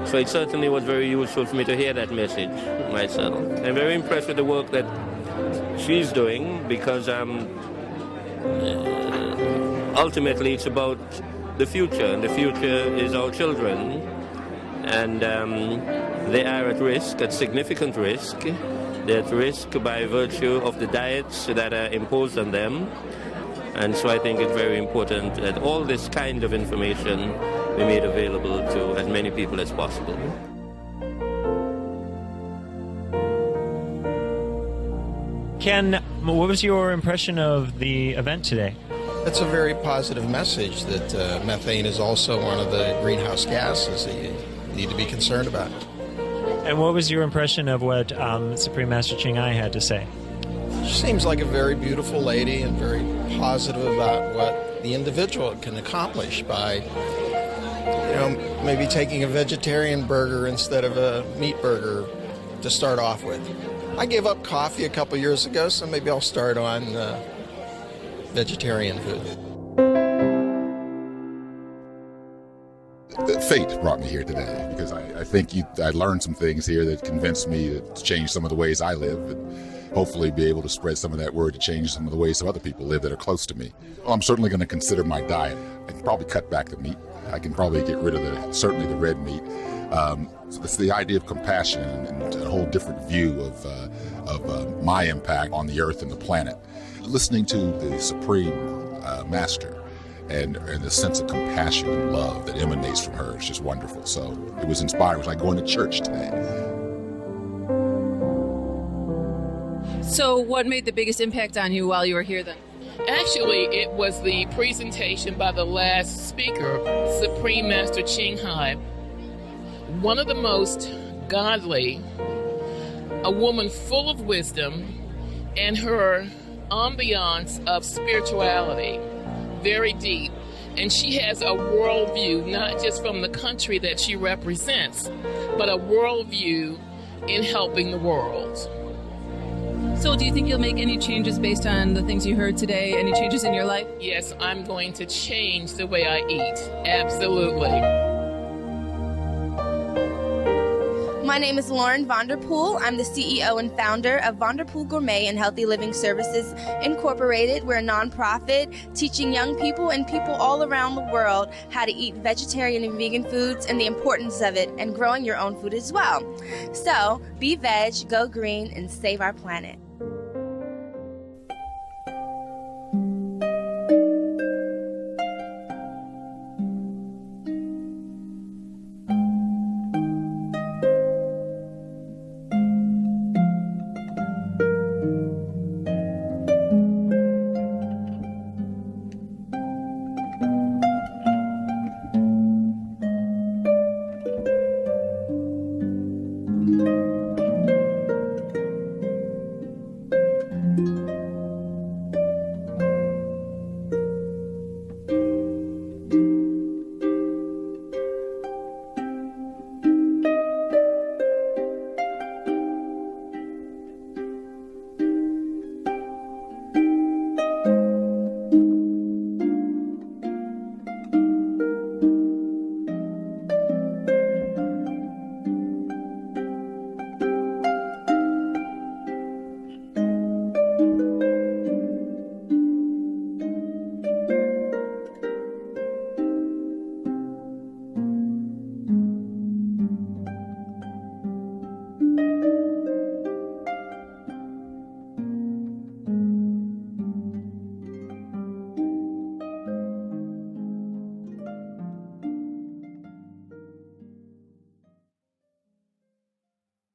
So it certainly was very useful for me to hear that message myself. I'm very impressed with the work that she's doing, because ultimately it's about the future, and the future is our children, and they are at risk, at significant risk. They're at risk by virtue of the diets that are imposed on them, and so I think it's very important that all this kind of information be made available to as many people as possible. Ken, what was your impression of the event today? That's a very positive message that methane is also one of the greenhouse gases that you need to be concerned about. And what was your impression of what Supreme Master Ching Hai had to say? She seems like a very beautiful lady and very positive about what the individual can accomplish by, maybe taking a vegetarian burger instead of a meat burger to start off with. I gave up coffee a couple years ago, so maybe I'll start on vegetarian food. Fate brought me here today, because I think I learned some things here that convinced me to change some of the ways I live, and hopefully be able to spread some of that word to change some of the ways some other people live that are close to me. Well, I'm certainly going to consider my diet. I can probably cut back the meat. I can probably get rid of certainly the red meat. So it's the idea of compassion and a whole different view of my impact on the earth and the planet. Listening to the Supreme Master and the sense of compassion and love that emanates from her is just wonderful. So it was inspiring. It was like going to church today. So what made the biggest impact on you while you were here then? Actually, it was the presentation by the last speaker, Supreme Master Ching Hai. One of the most godly, a woman full of wisdom, and her ambiance of spirituality, very deep. And she has a worldview, not just from the country that she represents, but a worldview in helping the world. So do you think you'll make any changes based on the things you heard today? Any changes in your life? Yes, I'm going to change the way I eat. Absolutely. My name is Lauren Vanderpool. I'm the CEO and founder of Vanderpool Gourmet and Healthy Living Services Incorporated. We're a nonprofit teaching young people and people all around the world how to eat vegetarian and vegan foods and the importance of it, and growing your own food as well. So be veg, go green, and save our planet.